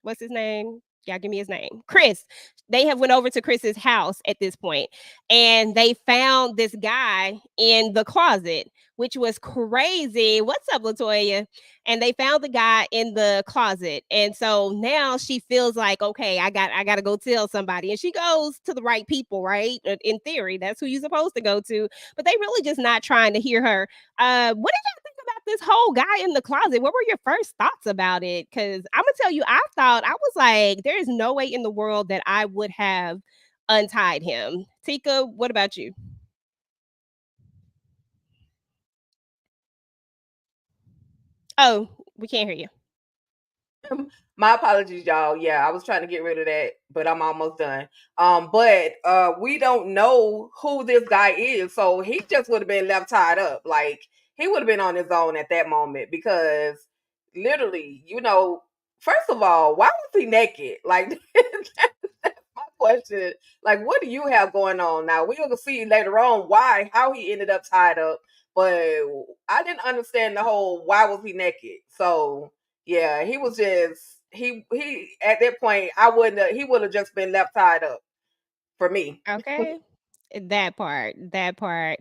what's his name? Y'all give me his name, Chris. They have went over to Chris's house at this point, and they found this guy in the closet, which was crazy. What's up, Latoya? And they found the guy in the closet. And so now she feels like, okay, I got to go tell somebody. And she goes to the right people, right? In theory, that's who you're supposed to go to. But they really just not trying to hear her. What did y'all think about this whole guy in the closet? What were your first thoughts about it? Because I'm gonna tell you, I was like, there is no way in the world that I would have untied him. Tika, what about you? Oh, we can't hear you.
My apologies, y'all. Yeah, I was trying to get rid of that, but I'm almost done. But we don't know who this guy is, so he just would have been left tied up. Like he would have been on his own at that moment because literally, first of all, why was he naked? Like that's my question. Like, what do you have going on now? We're gonna see later on how he ended up tied up, but I didn't understand the whole why was he naked. So yeah, he was just he at that point I wouldn't he would have just been left tied up for me.
Okay. That part, that part.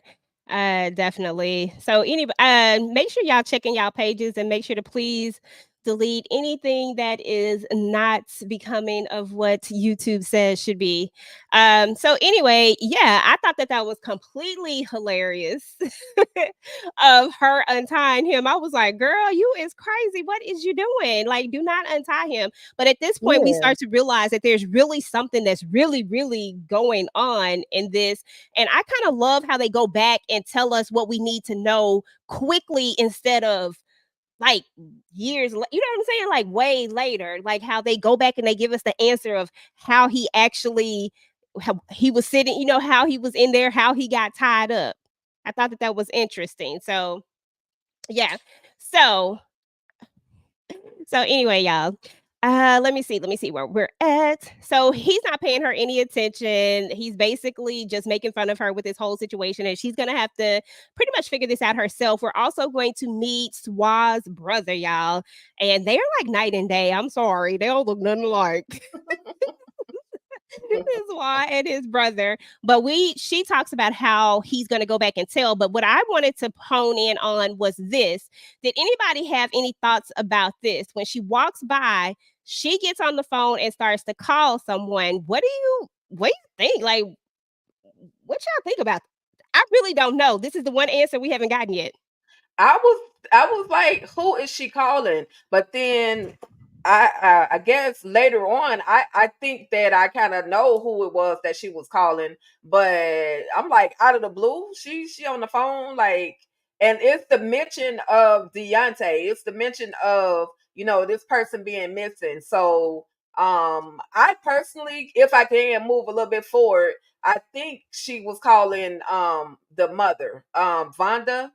Definitely. So make sure y'all checking y'all pages and make sure to please delete anything that is not becoming of what YouTube says should be. So anyway, yeah, I thought that that was completely hilarious of her untying him. I was like, girl, you is crazy. What is you doing? Like, do not untie him. But at this point, we
Yeah.
start to realize that there's really something that's really, really going on in this. And I kind of love how they go back and tell us what we need to know quickly instead of like years, you know what I'm saying? Like way later, like how they go back and they give us the answer of how he actually, how he was sitting, you know, how he was in there, how he got tied up. I thought that that was interesting. So, yeah. So, so anyway, y'all. Let me see where we're at. So he's not paying her any attention. He's basically just making fun of her with this whole situation, and she's gonna have to pretty much figure this out herself. We're also going to meet Swa's brother, y'all, and they're like night and day. I'm sorry, they don't look nothing alike. His wife and his brother. But she talks about how he's going to go back and tell. But what I wanted to hone in on was this. Did anybody have any thoughts about this? When she walks by, she gets on the phone and starts to call someone. What do you think? Like, what y'all think about? I really don't know. This is the one answer we haven't gotten yet.
I was like, who is she calling? But then I guess later on I think that I kind of know who it was that she was calling, but I'm like out of the blue, she on the phone like, and it's the mention of Deonte, it's the mention of, you know, this person being missing. So I personally, if I can move a little bit forward, I think she was calling the mother, Vondi.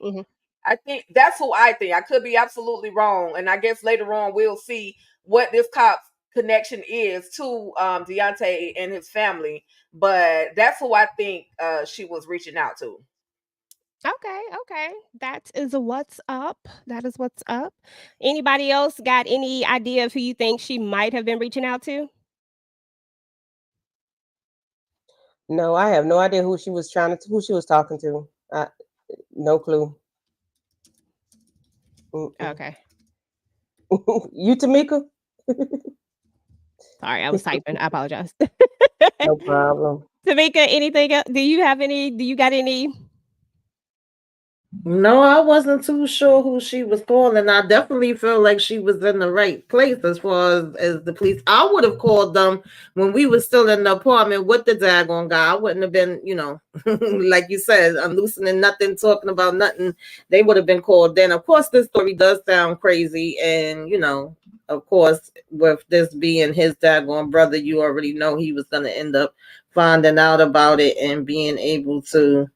Mhm.
I think that's who I think. I could be absolutely wrong, and I guess later on we'll see what this cop's connection is to Deonte and his family. But that's who I think she was reaching out to.
Okay, okay. That is a what's up. That is what's up. Anybody else got any idea of who you think she might have been reaching out to?
No, I have no idea who she was talking to. No clue. Mm-mm.
Okay.
You, Tamika?
Sorry, I was typing. I apologize.
No problem.
Tamika, anything else? Do you got any?
No, I wasn't too sure who she was calling. I definitely feel like she was in the right place as far as the police. I would have called them when we were still in the apartment with the daggone guy. I wouldn't have been, like you said, unloosening nothing, talking about nothing. They would have been called then. Of course, this story does sound crazy. And, of course, with this being his daggone brother, you already know he was going to end up finding out about it and being able to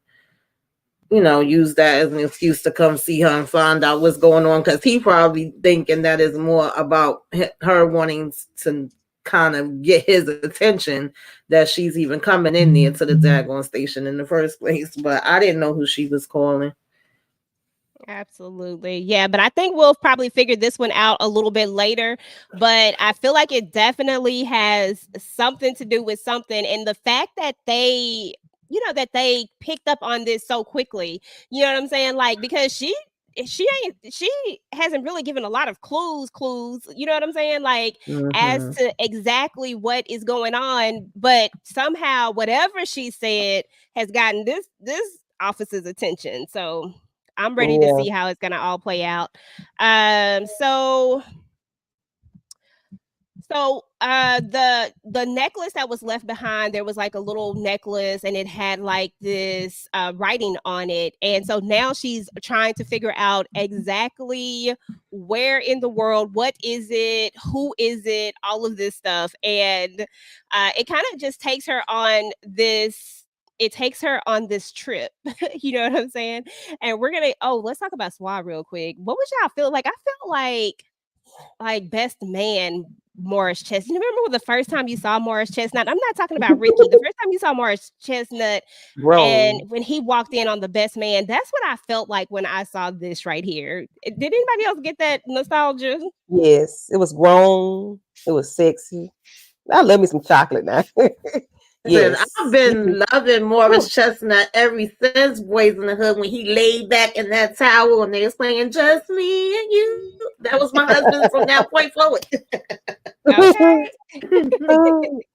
use that as an excuse to come see her and find out what's going on, because he probably thinking that is more about her wanting to kind of get his attention that she's even coming in there to the daggone station in the first place. But I didn't know who she was calling.
Absolutely. Yeah, but I think we'll probably figure this one out a little bit later. But I feel like it definitely has something to do with something. And the fact that that they picked up on this so quickly, you know what I'm saying? Like, because she hasn't really given a lot of clues, you know what I'm saying? Like, as to exactly what is going on, but somehow whatever she said has gotten this officer's attention. So I'm ready to
Yeah.
see how it's gonna all play out. The necklace that was left behind, there was like a little necklace and it had like this writing on it. And so now she's trying to figure out exactly where in the world, what is it, who is it, all of this stuff. And it kind of just takes her on this trip. You know what I'm saying? And let's talk about SWA real quick. What was y'all feel like? I felt like best man Morris Chestnut. You remember the first time you saw Morris Chestnut? I'm not talking about Ricky. The first time you saw Morris Chestnut, and when he walked in on the best man, that's what I felt like when I saw this right here. Did anybody else get that nostalgia?
Yes, it was grown. It was sexy. I love me some chocolate now. Yes.
I've been loving Morris Chestnut ever since Boys in the Hood when he laid back in that towel and they was playing Just Me and You. That was my husband from that point forward.
Okay.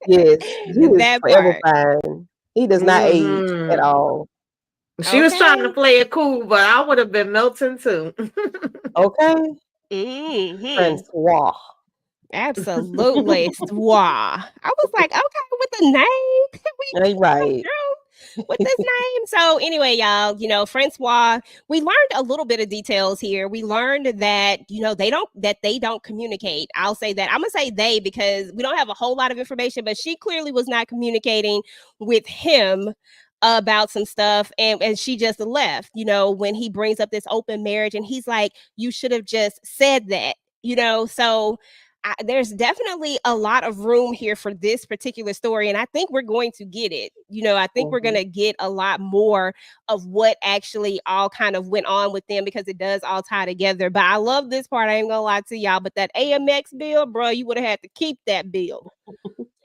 Yes, he is
That
forever
part.
fine. He does not age at all.
She was trying to
Okay.
play it cool, but I would have been melting too.
Okay,
Mm-hmm.
Francois.
Absolutely. Swa. I was like, okay, with the name. We
You're right.
with this name. So anyway, y'all, Francois, we learned a little bit of details here. We learned that, they don't communicate. I'll say that. I'm gonna say they because we don't have a whole lot of information, but she clearly was not communicating with him about some stuff and she just left, when he brings up this open marriage and he's like, you should have just said that, so there's definitely a lot of room here for this particular story, and I think we're going to get it. I think we're going to get a lot more of what actually all kind of went on with them because it does all tie together. But I love this part. I ain't gonna lie to y'all, but that AMX bill, bro, you would have had to keep that bill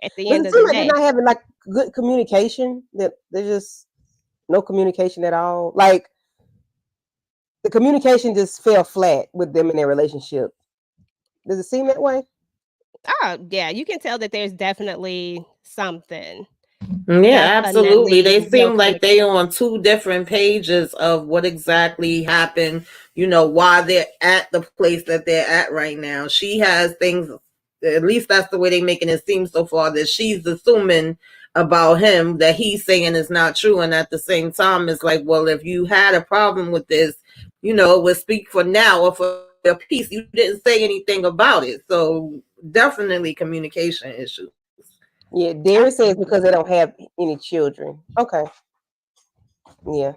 at the
Does
end
it
of
seem
the
like they're
day.
not having like good communication? That there's just no communication at all. Like the communication just fell flat with them in their relationship. Does it seem that way?
Oh, yeah, you can tell that there's definitely something.
Yeah, absolutely. They
Definitely no
seem like they on two different pages of what exactly happened, why they're at the place that they're at right now. She has things, at least that's the way they're making it seem so far, that she's assuming about him that he's saying is not true. And at the same time, it's like, well, if you had a problem with this, we'll speak for now or for a piece. You didn't say anything about it. So definitely communication issues.
Yeah, Derry says because they don't have any children. Okay. Yeah.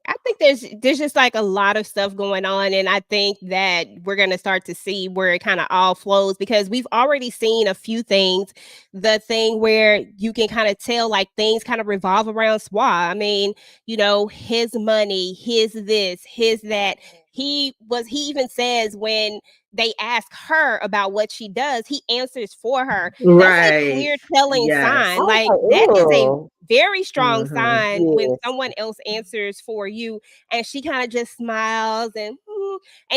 I think there's just like a lot of stuff going on, and I think that we're gonna start to see where it kind of all flows because we've already seen a few things. The thing where you can kind of tell like things kind of revolve around Swa. I mean, his money, his this, his that. He even says when they ask her about what she does, he answers for her. That's a
Right.
clear telling
Yes.
sign. Like that is a very strong sign when
Yes.
someone else answers for you and she kind of just smiles and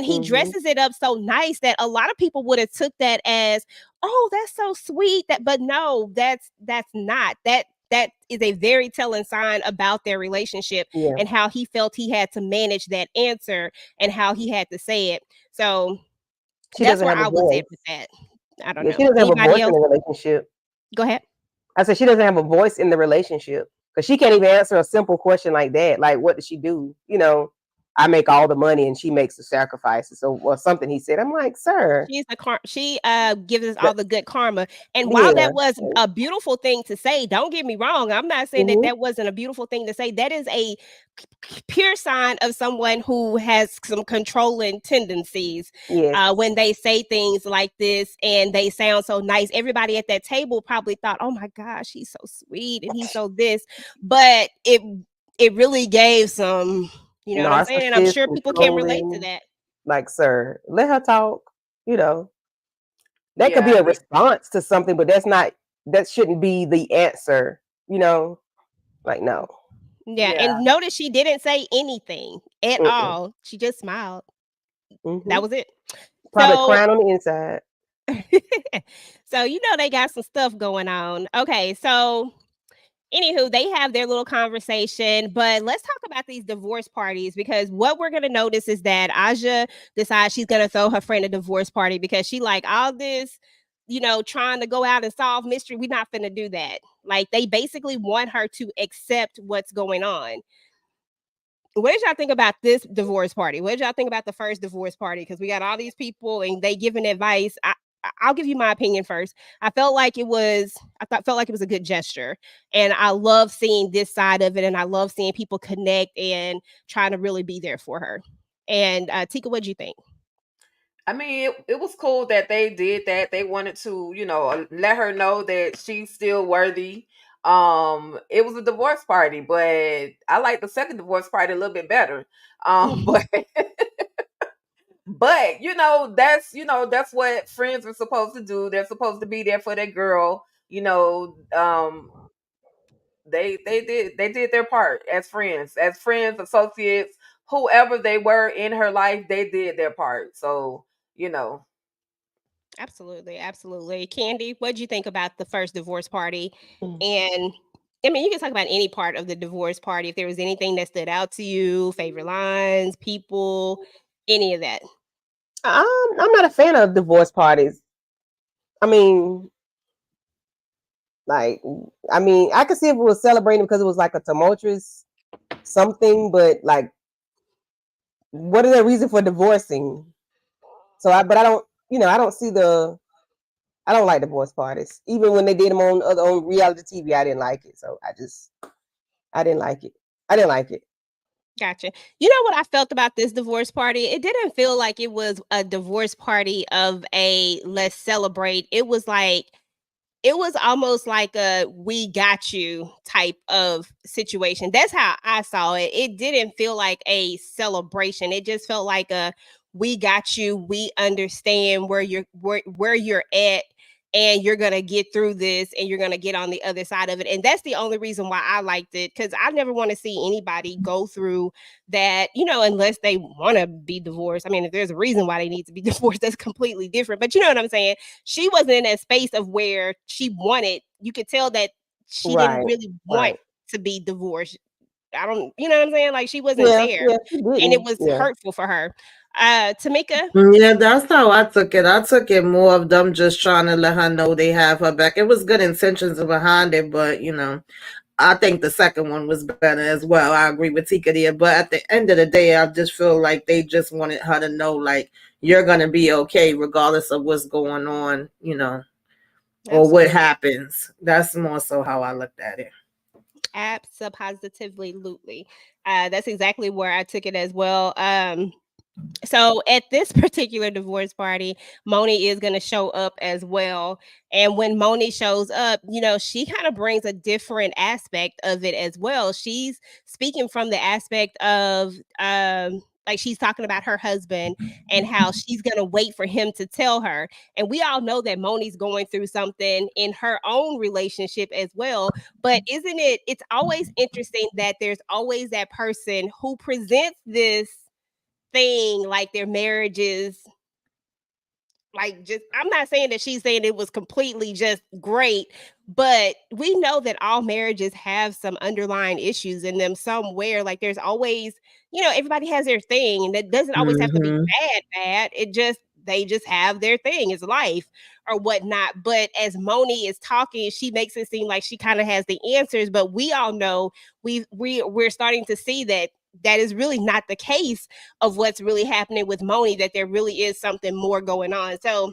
he
Mhm.
dresses it up so nice that a lot of people would have took that as, oh, that's so sweet, but no, that's not that is a very telling sign about their relationship
Yeah.
and how he felt he had to manage that answer and how he had to say it. So
She
that's
doesn't
where
have a
I was
voice.
at with that. I don't
Yeah,
know.
she doesn't have a
Anybody
voice in
else?
the relationship.
Go ahead.
I said she doesn't have a voice in the relationship because she can't even answer a simple question like that. Like, what does she do? I make all the money and she makes the sacrifices or something. He said, I'm like, sir.
She gives us all the good karma. And while
Yeah.
that was a beautiful thing to say, don't get me wrong. I'm not saying
Mhm.
that wasn't a beautiful thing to say. That is a pure sign of someone who has some controlling tendencies.
Yes.
When they say things like this and they sound so nice, everybody at that table probably thought, "Oh my gosh, he's so sweet and he's so this," but it really gave some. You know what I'm saying? And I'm
Narcissist,
sure people can relate to
controlling.
that.
Like, sir, let her talk. That could be
Yeah,
a response to something, but that shouldn't be the answer. Like, no.
Yeah,
yeah,
and notice she didn't say anything at
Mm-mm.
all. She just smiled.
Mhm.
That was it.
Probably
So
crying on the inside.
so they got some stuff going on. Okay, so anywho, they have their little conversation, but let's talk about these divorce parties because what we're gonna notice is that Aja decides she's gonna throw her friend a divorce party because she like all this, trying to go out and solve mystery. We're not gonna do that. Like they basically want her to accept what's going on. What did y'all think about this divorce party? What did y'all think about the first divorce party? Because we got all these people and they giving advice. I'll give you my opinion first. I felt like it was a good gesture, and I love seeing this side of it, and I love seeing people connect and trying to really be there for her. And Tika, what'd you think?
I mean, it was cool that they did that. They wanted to, let her know that she's still worthy. It was a divorce party, but I like the second divorce party a little bit better. But but that's what friends are supposed to do. They're supposed to be there for their girl. they did their part as friends, associates, whoever they were in her life. They did their part. So you know,
Absolutely, absolutely. Candy, what did you think about the first divorce party?
Mm.
And I mean, you can talk about any part of the divorce party. If there was anything that stood out to you, favorite lines, people, any of that.
I'm not a fan of divorce parties. I mean, like, I could see if it was celebrating because it was like a tumultuous something, but like, what is the reason for divorcing? But I don't, I don't see I don't like divorce parties. Even when they did them on reality TV, I didn't like it. So I didn't like it. I didn't like it.
Gotcha. You know what I felt about this divorce party? It didn't feel like it was a divorce party of a let's celebrate. It was almost like a "we got you" type of situation. That's how I saw it. It didn't feel like a celebration. It just felt like a "we got you. We understand where you're at, and you're gonna get through this, and you're gonna get on the other side of it." And that's the only reason why I liked it, because I never want to see anybody go through that, unless they want to be divorced. I mean, if there's a reason why they need to be divorced, that's completely different. But you know what I'm saying? She wasn't in that space of where she wanted. You could tell that she didn't
Right,
really want
right.
to be divorced. I don't, you know what I'm saying? Like she wasn't
Yeah,
there,
yeah, she
and it
didn't.
was
Yeah.
hurtful for her. Tamika,
Yeah, that's how I took it. I took it more of them just trying to let her know they have her back. It was good intentions behind it, but I think the second one was better as well. I agree with Tika there. But at the end of the day, I just feel like they just wanted her to know, like, you're going to be okay regardless of what's going on, or what
absolutely,
happens. That's more so how I looked at it.
absolutely. That's exactly where I took it as well. So at this particular divorce party, Moni is going to show up as well. And when Moni shows up, she kind of brings a different aspect of it as well. She's speaking from the aspect of like she's talking about her husband and how she's going to wait for him to tell her. And we all know that Moni's going through something in her own relationship as well. But isn't it's always interesting that there's always that person who presents this thing like their marriage is like just I'm not saying that she's saying it was completely just great, but we know that all marriages have some underlying issues in them somewhere. Like there's always, everybody has their thing, and it doesn't always have to be
Hmm.
bad. It just they just have their thing, it's life or whatnot. But as Moni is talking, she makes it seem like she kind of has the answers, but we all know we're starting to see that that is really not the case of what's really happening with Moni, that there really is something more going on. So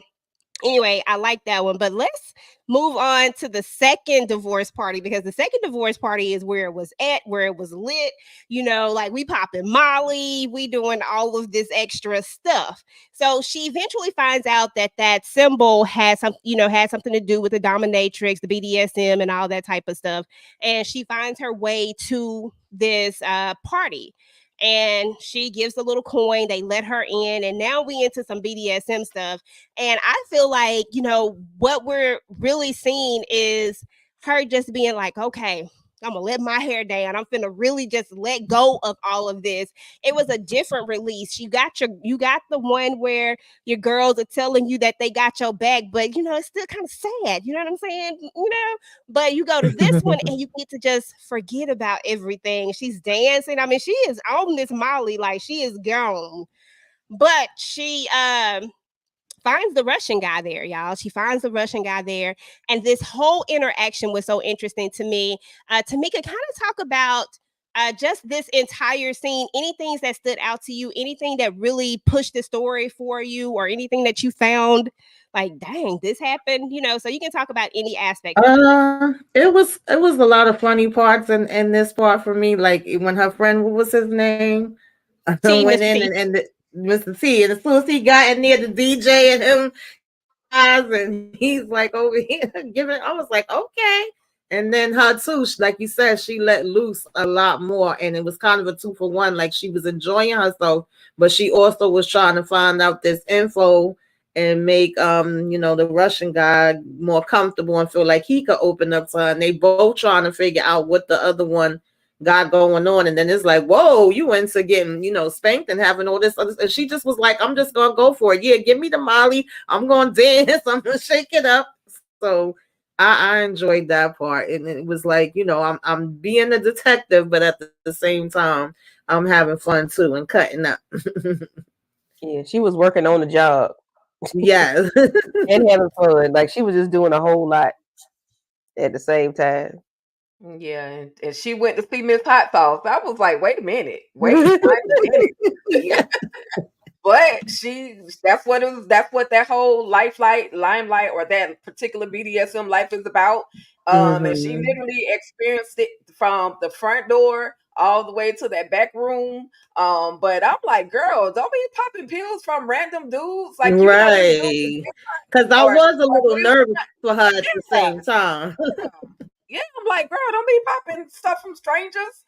anyway, I like that one. But let's move on to the second divorce party, because the second divorce party is where it was at, where it was lit. Like we popping Molly, we doing all of this extra stuff. So she eventually finds out that that symbol has had something to do with the dominatrix, the BDSM, and all that type of stuff. And she finds her way to this party. And she gives a little coin. They let her in, and now we into some BDSM stuff. And I feel like, what we're really seeing is her just being like, okay, I'm gonna let my hair down. I'm gonna really just let go of all of this. It was a different release. You got the one where your girls are telling you that they got your back, but it's still kind of sad. You know what I'm saying? But you go to this one and you get to just forget about everything. She's dancing. I mean, she is on this Molly, like she is gone. But she finds the Russian guy there, y'all. She finds the Russian guy there. And this whole interaction was so interesting to me. Tamika, kind of talk about just this entire scene. Anything that stood out to you, anything that really pushed the story for you, or anything that you found like, dang, this happened, so you can talk about any aspect of it.
It was a lot of funny parts in this part for me. Like when her friend, what was his name?
T,
Went
Mr.
in
T.
and Mr. T, and as soon as he got in near the DJ and him eyes, and he's like over here giving. I was like, okay. And then her too, like you said, she let loose a lot more, and it was kind of a 2 for 1. Like she was enjoying herself, but she also was trying to find out this info and make the Russian guy more comfortable and feel like he could open up to her. And they both trying to figure out what the other one got going on. And then it's like, whoa, you into getting spanked and having all this other. And she just was like, I'm just gonna go for it. Yeah, give me the Molly. I'm gonna dance. I'm gonna shake it up. So I enjoyed that part, and it was like I'm being a detective, but at the same time I'm having fun too and cutting up.
Yeah, she was working on the job.
Yes.
And having fun. Like she was just doing a whole lot at the same time.
Yeah, and she went to see Miss Hot Sauce. I was like, wait a minute, wait a minute. But that's what it was. That's what that whole limelight, or that particular BDSM life is about. And she literally experienced it from the front door all the way to that back room. But I'm like, girl, don't be popping pills from random dudes. Like, you know this dude is
Right. Because I
or
was a little nervous for her at the same time.
yeah, I'm like, girl, don't be popping stuff from strangers.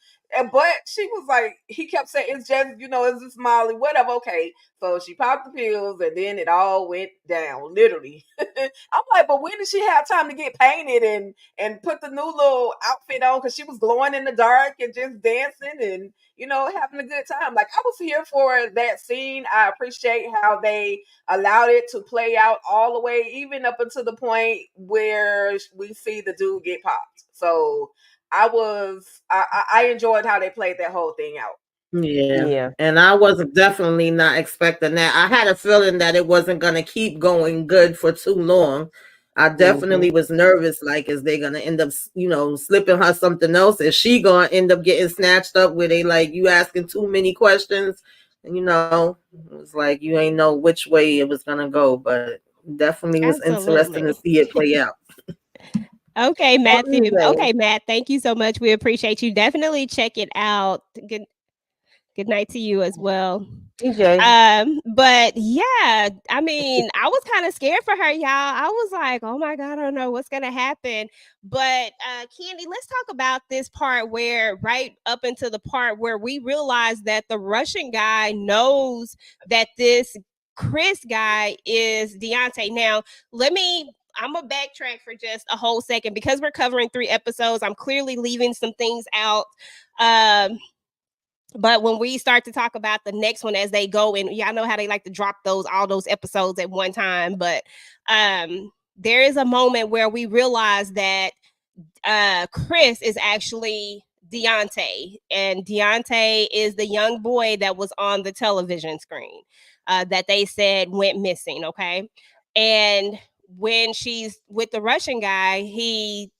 But she was like, he kept saying, it's just, it's just Molly, whatever. Okay. So she popped the pills and then it all went down, literally. I'm like, but when did she have time to get painted and put the new little outfit on? Because she was glowing in the dark and just dancing and, having a good time. Like, I was here for that scene. I appreciate how they allowed it to play out all the way, even up until the point where we see the dude get popped. So I enjoyed how they played that whole thing out.
Yeah. And I was definitely not expecting that. I had a feeling that it wasn't going to keep going good for too long. I definitely was nervous, like, is they going to end up, slipping her something else? Is she going to end up getting snatched up where they like, you asking too many questions? And, it was like, you ain't know which way it was going to go, but definitely was interesting to see it play out.
Okay, Matthew. Okay, Matt, thank you so much. We appreciate you. Definitely check it out. Good night to you as well. But yeah, I mean, I was kind of scared for her, y'all. I was like, oh my God, I don't know what's gonna happen. But Candy, let's talk about this part where right up into the part where we realize that the Russian guy knows that this Chris guy is Deonte. Now, I'm gonna backtrack for just a whole second because we're covering 3 episodes. I'm clearly leaving some things out. But when we start to talk about the next one as they go, and y'all know how they like to drop all those episodes at one time, but there is a moment where we realize that Chris is actually Deonte, and Deonte is the young boy that was on the television screen that they said went missing, okay? And when she's with the Russian guy, he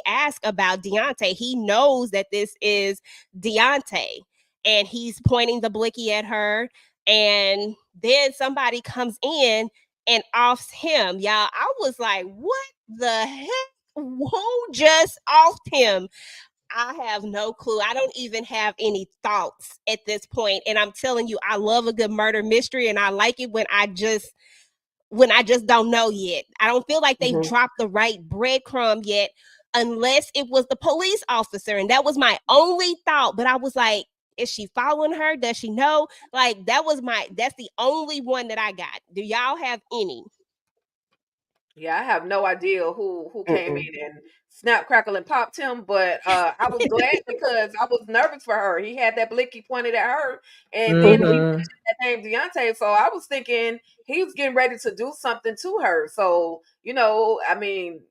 asks about Deonte. He knows that this is Deonte, and he's pointing the blicky at her. And then somebody comes in and offs him. Y'all, I was like, what the heck? Who just offed him? I have no clue. I don't even have any thoughts at this point. And I'm telling you, I love a good murder mystery, and I like it when I just don't know yet. I don't feel like they've dropped the right breadcrumb yet, unless it was the police officer. And that was my only thought. But I was like, is she following her? Does she know? Like, that's the only one that I got. Do y'all have any?
Yeah, I have no idea who came in and snap, crackle, and popped him, but I was glad because I was nervous for her. He had that blicky pointed at her, and then he mentioned that name Deonte, so I was thinking he was getting ready to do something to her. So, I mean,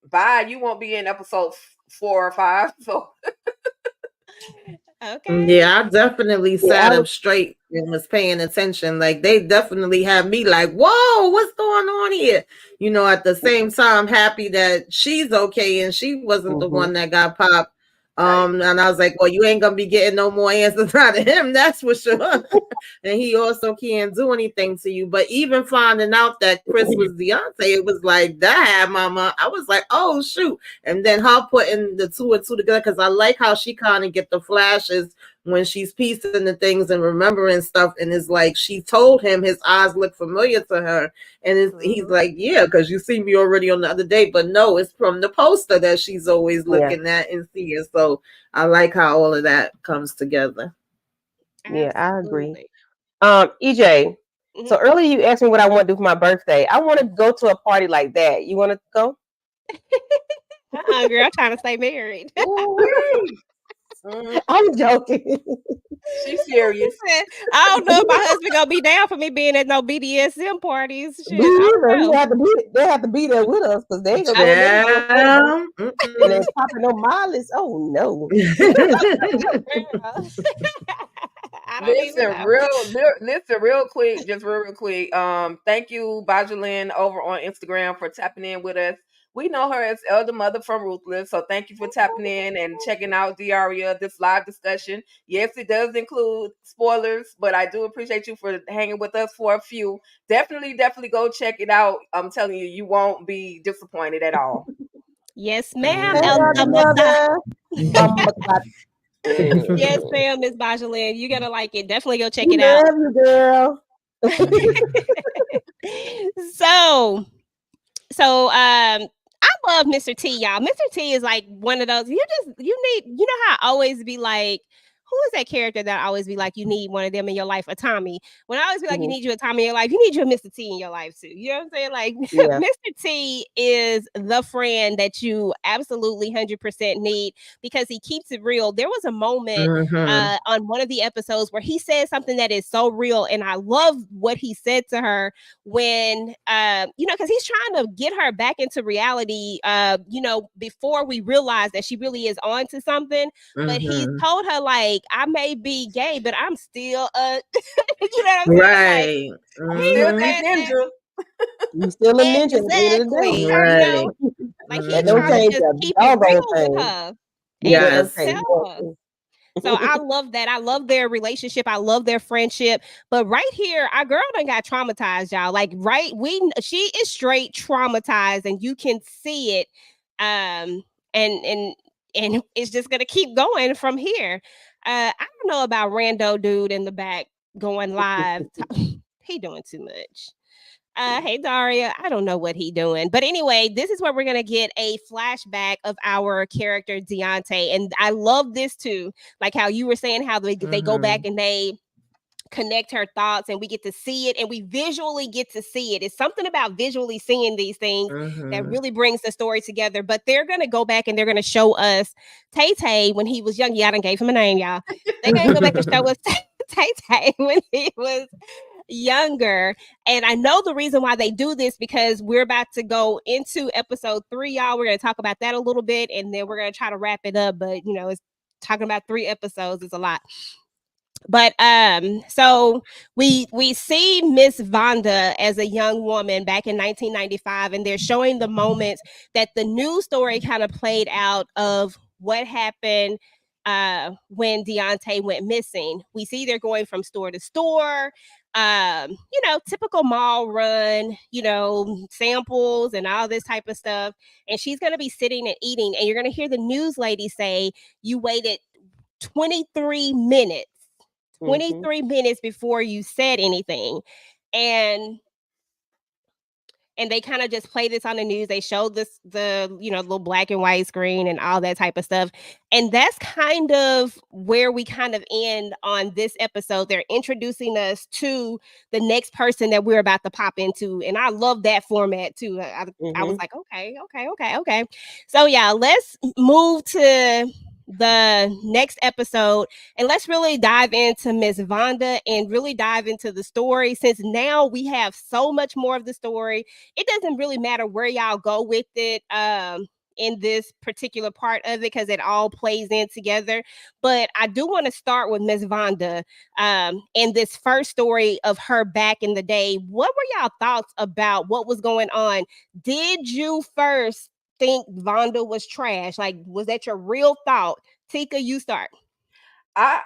bye, you won't be in episode 4 or 5, so
okay.
Yeah, I definitely sat up straight and was paying attention. Like, they definitely had me like, whoa, what's going on here? At the same time, happy that she's okay and she wasn't the one that got popped. And I was like, well, you ain't gonna be getting no more answers out of him, that's for sure. And he also can't do anything to you. But even finding out that Chris was Deonte, it was like, that mama. I was like, oh shoot. And then her putting the 2 and 2 together, because I like how she kind of get the flashes when she's piecing the things and remembering stuff, and it's like she told him his eyes look familiar to her, and he's like, yeah, because you see me already on the other day, but no, it's from the poster that she's always looking at and seeing. So I like how all of that comes together.
Yeah, I agree. EJ, So earlier you asked me what I want to do for my birthday. I want to go to a party like that. You want to go?
Girl, I'm trying to stay married.
Ooh-wee.
I'm joking.
She's serious.
I don't know if my husband gonna be down for me being at no BDSM parties. Shit, I
He
don't know.
have to be. They have to be there with us because they ain't gonna go in there
Yeah.
and then popping no mileage. Oh no.
I don't even know.
Listen, real quick, just real quick. Thank you, Bajolin, over on Instagram for tapping in with us. We know her as Elder Mother from Ruthless, so thank you for tapping in and checking out Diarra, this live discussion. Yes, it does include spoilers, but I do appreciate you for hanging with us for a few. Definitely go check it out. I'm telling you, you won't be disappointed at all.
Yes, ma'am.
Hey,
Elder Mother.
Mama Clock.
Yes, ma'am, Miss Bajolin. You're gonna like it. Definitely go check it
Love
out.
you, girl.
So I love Mr. T, y'all. Mr. T is like one of those, you know how I always be like, who is that character that I always be like, you need one of them in your life? A Tommy. When I always be like, you need you a Tommy in your life, you need you a Mr. T in your life too. You know what I'm saying? Like,
Yeah.
Mr. T is the friend that you absolutely 100% need because he keeps it real. There was a moment on one of the episodes where he said something that is so real, and I love what he said to her when because he's trying to get her back into reality before we realize that she really is on to something. But he told her, like, I may be gay, but I'm still you know what I'm saying?
Right.
Like,
I'm still
he
that
said that
ninja.
You still a ninja at the end of the day.
exactly.
Right.
Like he
That don't
trying to
change
just
a
keep it
doggone
real with
thing.
her. And
That don't
just
Yes.
change
tell her.
nothing.
So I love that. I love their relationship. I love their friendship. But right here, our girl done got traumatized, y'all. Like, she is straight traumatized, and you can see it. And it's just gonna keep going from here. I don't know about Rando dude in the back going live. He doing too much. Hey Daria, I don't know what he doing, but anyway, this is where we're gonna get a flashback of our character Deonte, and I love this too, like how you were saying how they go back and they connect her thoughts, and we get to see it, and we visually get to see it. It's something about visually seeing these things that really brings the story together. But they're gonna go back and they're gonna show us Tay Tay when he was young. Yeah, I done gave him a name, y'all. They're gonna go back and show us Tay Tay when he was younger. And I know the reason why they do this because we're about to go into episode 3, y'all. We're going to talk about that a little bit, and then we're going to try to wrap it up. But it's talking about 3 episodes is a lot. But so we see Miss Vonda as a young woman back in 1995, and they're showing the moments that the news story kind of played out of what happened when Deonte went missing. We see they're going from store to store, typical mall run, samples and all this type of stuff. And she's going to be sitting and eating, and you're going to hear the news lady say, you waited 23 minutes. 23 minutes before you said anything. And they kind of just play this on the news. They show this, the little black and white screen and all that type of stuff. And that's kind of where we kind of end on this episode. They're introducing us to the next person that we're about to pop into. And I love that format too. I was like, okay. So yeah, let's move to the next episode, and let's really dive into Miss Vonda and really dive into the story, since now we have so much more of the story. It doesn't really matter where y'all go with it in this particular part of it, because it all plays in together. But I do want to start with Miss Vonda in this first story of her back in the day. What were y'all thoughts about what was going on? Did you first think Vonda was trash? Like, was that your real thought? Tika, you start.
I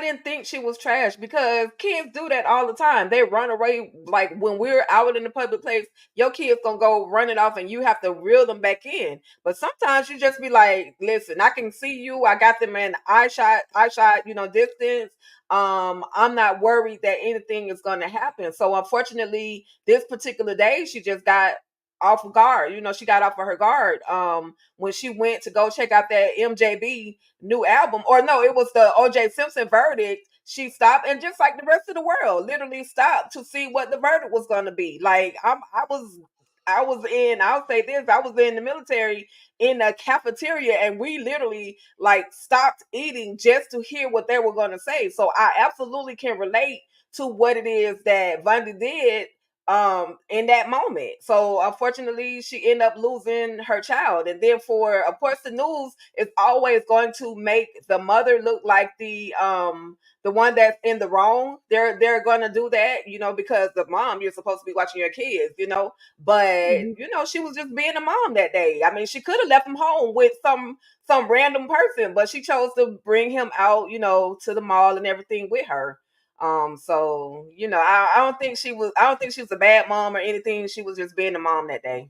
didn't think she was trash because kids do that all the time. They run away. Like when we're out in the public place, your kids gonna go running off and you have to reel them back in. But sometimes you just be like, listen, I can see you. I got them in eye shot, distance. I'm not worried that anything is gonna happen. So unfortunately, this particular day, she just got off guard. She got off of her guard when she went to go check out that MJB new album. Or no, it was the OJ Simpson verdict. she stopped, and just like the rest of the world, literally stopped to see what the verdict was going to be. Like I'll say this, I was in the military in a cafeteria, and we literally like stopped eating just to hear what they were going to say. So I absolutely can relate to what it is that Vandi did in that moment. So unfortunately she ended up losing her child, and therefore of course the news is always going to make the mother look like the one that's in the wrong. They're gonna do that, because the mom, you're supposed to be watching your kids. But she was just being a mom that day. I mean, she could have left him home with some random person, but she chose to bring him out, to the mall and everything with her. So I don't think she was a bad mom or anything. She was just being a mom that day.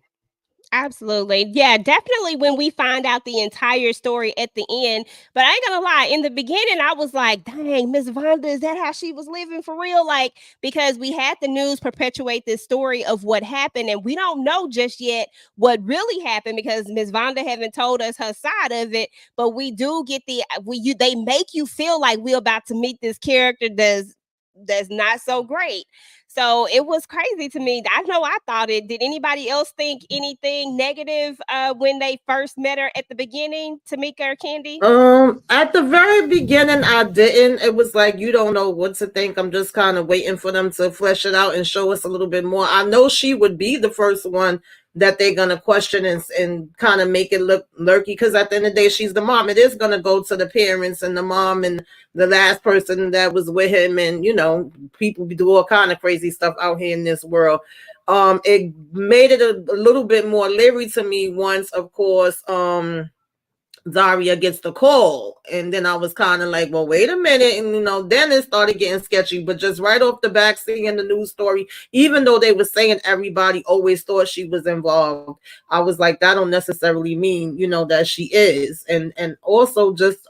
Absolutely. Yeah, definitely when we find out the entire story at the end. But I ain't gonna lie, in the beginning, I was like, dang, Miss Vonda, is that how she was living for real? Like, because we had the news perpetuate this story of what happened, and we don't know just yet what really happened because Miss Vonda haven't told us her side of it. But we do get they make you feel like we're about to meet this character that's not so great. So it was crazy to me. I know I thought it. Did anybody else think anything negative when they first met her at the beginning, Tamika or Candy?
At the very beginning, I didn't. It was like you don't know what to think. I'm just kind of waiting for them to flesh it out and show us a little bit more. I know she would be the first one that they're gonna question and kind of make it look lurky, because at the end of the day, she's the mom. It is gonna go to the parents and the mom and the last person that was with him, and people do all kind of crazy stuff out here in this world. It made it a little bit more leery to me once, of course. Daria gets the call, and then I was kind of like, well, wait a minute, and then it started getting sketchy. But just right off the back, seeing the news story, even though they were saying everybody always thought she was involved, I was like, that don't necessarily mean that she is. And also just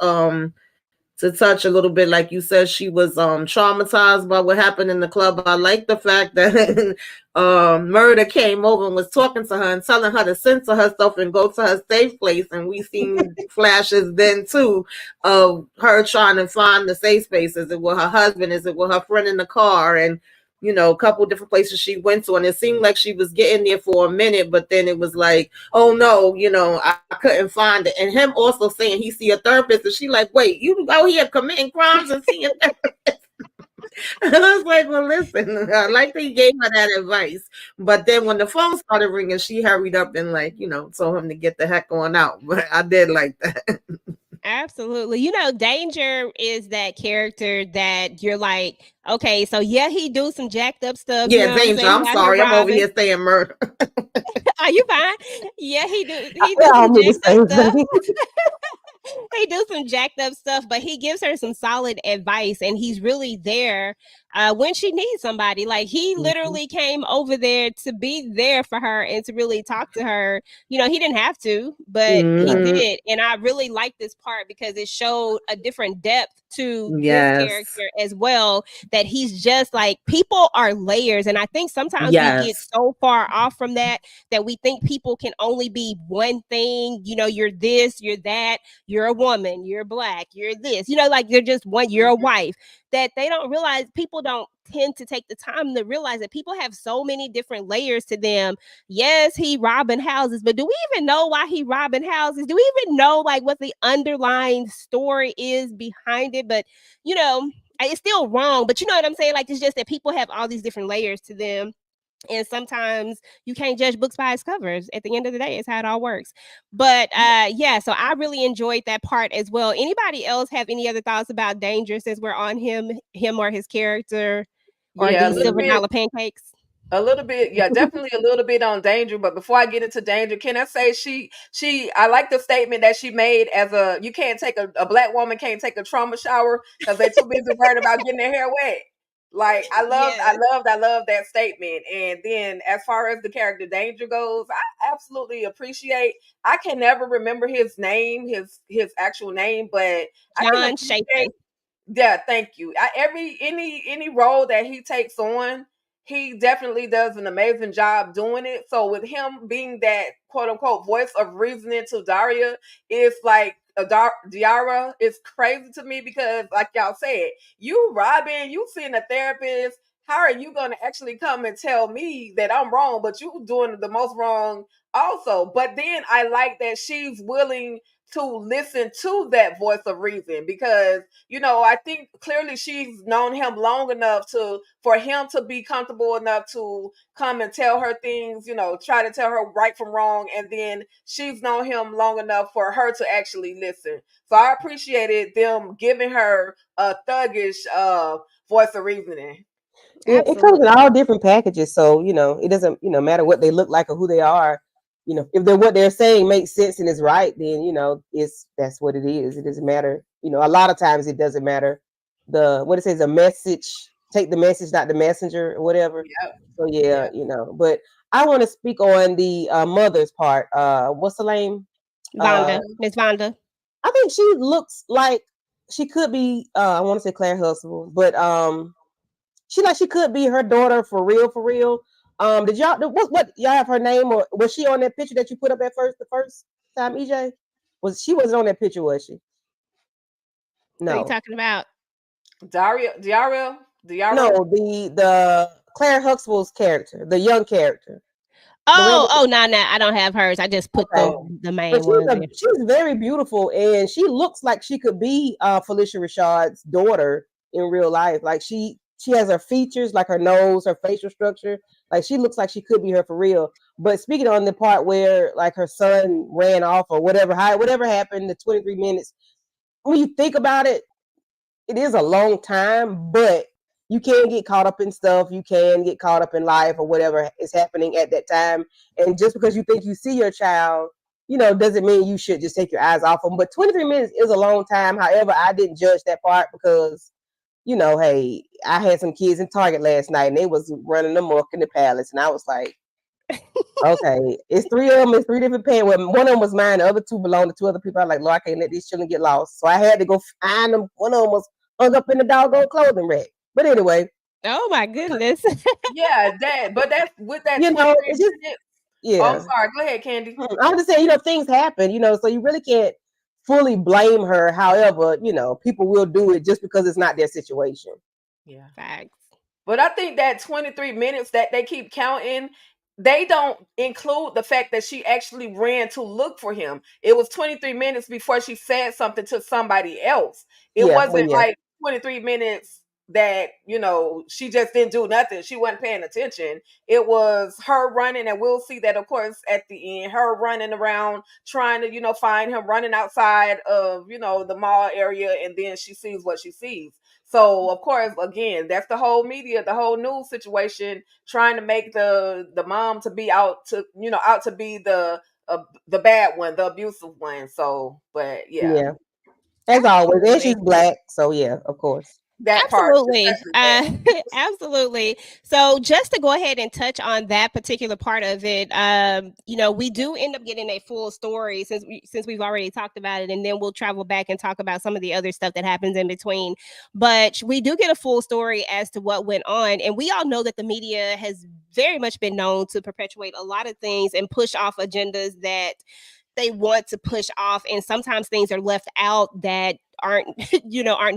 to touch a little bit, like you said, she was traumatized by what happened in the club. I like the fact that Murder came over and was talking to her and telling her to censor herself and go to her safe place. And we seen flashes then too of her trying to find the safe space. Is it with her husband? Is it with her friend in the car? And a couple different places she went to, and it seemed like she was getting there for a minute, but then it was like, oh no, I couldn't find it. And him also saying he see a therapist, and she like, wait, you out here committing crimes and seeing a therapist? And I was like, well, listen, I like that he gave her that advice, but then when the phone started ringing, she hurried up and told him to get the heck on out. But I did like that.
Absolutely. Danger is that character that you're like, okay, so yeah, he do some jacked up stuff.
Yeah, Danger. I'm sorry. I'm over here saying murder.
Are you fine? Yeah, he do
Y'all
some
do the
jacked up
same
stuff.
thing.
He do some jacked up stuff, but he gives her some solid advice, and he's really there when she needs somebody. Like he literally came over there to be there for her and to really talk to her. He didn't have to, but he did. And I really like this part because it showed a different depth to this character as well, that he's just like, people are layers. And I think sometimes we get so far off from that we think people can only be one thing. You're this, you're that, you're a woman, you're black, you're this, like you're just one, you're a wife, that they don't realize. People don't tend to take the time to realize that people have so many different layers to them. Yes, he robbing houses, but do we even know why he robbing houses? Do we even know like what the underlying story is behind it? But it's still wrong, but you know what I'm saying? Like, it's just that people have all these different layers to them. And sometimes you can't judge books by its covers. At the end of the day, it's how it all works. But yeah, so I really enjoyed that part as well. Anybody else have any other thoughts about Danger since we're on him or his character or these silver dollar pancakes?
A little bit, yeah, definitely a little bit on Danger. But before I get into Danger, can I say I like the statement that she made as you can't take a black woman can't take a trauma shower because they're too busy worried about getting their hair wet. Like I love that statement. And then as far as the character Danger goes, I absolutely appreciate. I can never remember his name, his actual name, but
John Chapin.
Yeah, thank you. Any role that he takes on, he definitely does an amazing job doing it. So with him being that quote unquote voice of reasoning to Daria, it's like Diarra is crazy to me because, like y'all said, you Robin, you seeing a therapist. How are you going to actually come and tell me that I'm wrong, but you doing the most wrong also? But then I like that she's willing to listen to that voice of reason because I think clearly she's known him long enough for him to be comfortable enough to come and tell her things, try to tell her right from wrong, and then she's known him long enough for her to actually listen. So I appreciated them giving her a thuggish voice of reasoning.
Yeah, it comes in all different packages, so it doesn't matter what they look like or who they are. If what they're saying makes sense and is right, then that's what it is. It doesn't matter. A lot of times it doesn't matter. What it says, a message, take the message, not the messenger, or whatever.
Yep.
So yeah, But I want to speak on the mother's part. What's the name?
Vonda, Miss Vonda.
I think she looks like she could be. I want to say Claire Huxtable, but she could be her daughter for real, for real. Did y'all what y'all have her name, or was she on that picture that you put up at the first time, EJ? She wasn't on that picture, was she? No.
What are you talking about?
Diarra?
No, the Claire Huxtable's character, the young character.
No, I don't have hers. I just put the main one.
She's very beautiful, and she looks like she could be Felicia Rashad's daughter in real life. Like she has her features, like her nose, her facial structure. Like she looks like she could be her for real. But speaking on the part where like her son ran off or whatever happened, the 23 minutes. When you think about it, it is a long time, but you can get caught up in stuff. You can get caught up in life or whatever is happening at that time. And just because you think you see your child, doesn't mean you should just take your eyes off them. But 23 minutes is a long time. However, I didn't judge that part because, hey, I had some kids in Target last night and they was running amok in the palace. And I was like, okay, it's three of them. It's three different pants. Well, one of them was mine. The other two belonged to two other people. I was like, Lord, I can't let these children get lost. So I had to go find them. One of them was hung up in the doggone clothing rack. But anyway.
Oh my goodness.
Yeah, but that's with that.
It's just, yeah.
Oh, I'm sorry. Go ahead, Candy.
I was just saying, things happen, so you really can't fully blame her. However, people will do it just because it's not their situation.
Yeah.
Facts.
But I think that 23 minutes that they keep counting, they don't include the fact that she actually ran to look for him. It was 23 minutes before she said something to somebody else. It wasn't like 23 minutes that, she just didn't do nothing. She wasn't paying attention. It was her running, and we'll see that, of course, at the end, her running around trying to, find him, running outside of, the mall area, and then she sees what she sees. So, of course, again, that's the whole media, the whole news situation, trying to make the mom to be out to be the bad one, the abusive one. So, but yeah.
As always, and she's black, so yeah, of course.
Absolutely. Absolutely. So just to go ahead and touch on that particular part of it, we do end up getting a full story since we've already talked about it, and then we'll travel back and talk about some of the other stuff that happens in between. But we do get a full story as to what went on, and we all know that the media has very much been known to perpetuate a lot of things and push off agendas that they want to push off, and sometimes things are left out that aren't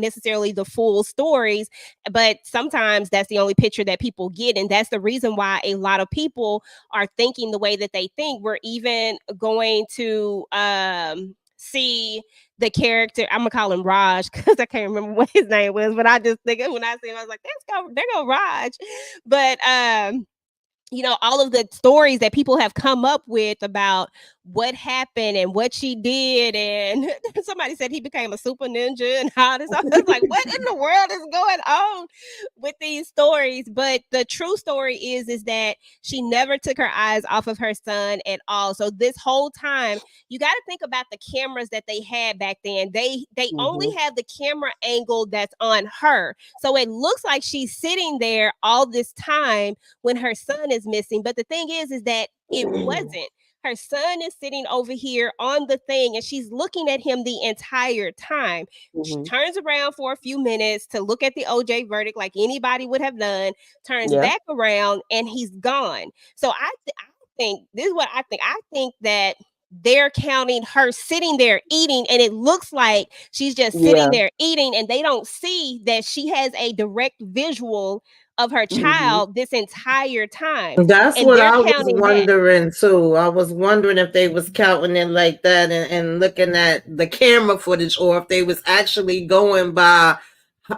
necessarily the full stories, but sometimes that's the only picture that people get, and that's the reason why a lot of people are thinking the way that they think. We're even going to see the character, I'm gonna call him Raj because I can't remember what his name was, but I just think when I see him, I was like, there go Raj. But all of the stories that people have come up with about what happened and what she did, and somebody said he became a super ninja and all this. I was like, what in the world is going on with these stories? But the true story is that she never took her eyes off of her son at all. So this whole time, you got to think about the cameras that they had back then. They only have the camera angle that's on her. So it looks like she's sitting there all this time when her son is missing. But the thing is that it wasn't. Her son is sitting over here on the thing, and she's looking at him the entire time. She turns around for a few minutes to look at the OJ verdict like anybody would have done, turns back around, and he's gone. So I think this is what I think. I think that they're counting her sitting there eating, and it looks like she's just sitting there eating, and they don't see that she has a direct visual of her child this entire time.
That's
And
what
they're
I was
counting that.
wondering too. I was wondering if they was counting it like that and looking at the camera footage, or if they was actually going by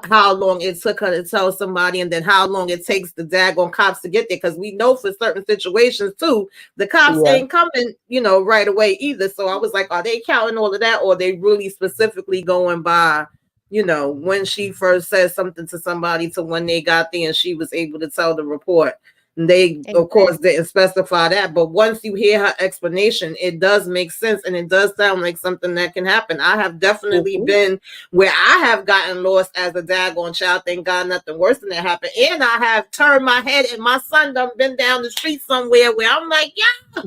how long it took her to tell somebody, and then how long it takes the daggone cops to get there. Because we know for certain situations too, the cops ain't coming, right away either. So I was like, are they counting all of that, or are they really specifically going by, when she first said something to somebody to when they got there and she was able to tell the report? They, of course, didn't specify that, but once you hear her explanation, it does make sense, and it does sound like something that can happen. I have definitely been where I have gotten lost as a daggone child. Thank God nothing worse than that happened. And I have turned my head, and my son done been down the street somewhere where I'm like, yeah.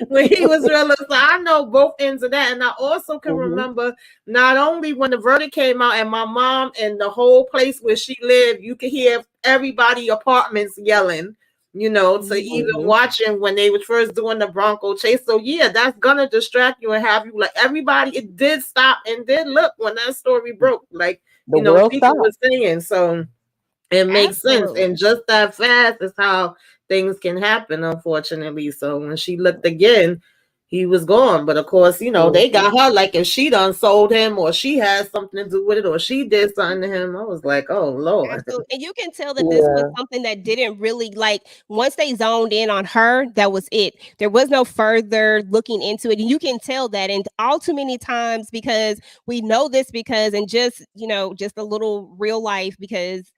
When he was real, so I know both ends of that. And I also can remember not only when the verdict came out and my mom and the whole place where she lived, you could hear everybody apartments yelling, so even watching when they were first doing the Bronco chase. So yeah, that's gonna distract you and have you like everybody. It did stop and did look when that story broke, like people were saying. So it makes sense, and just that fast is how things can happen, unfortunately. So when she looked again, he was gone. But of course, they got her like if she done sold him, or she had something to do with it, or she did something to him. I was like, oh Lord.
Absolutely. And you can tell that this was something that didn't really like once they zoned in on her, that was it. There was no further looking into it. And you can tell that. And all too many times, because we know this because, and just, just a little real life, because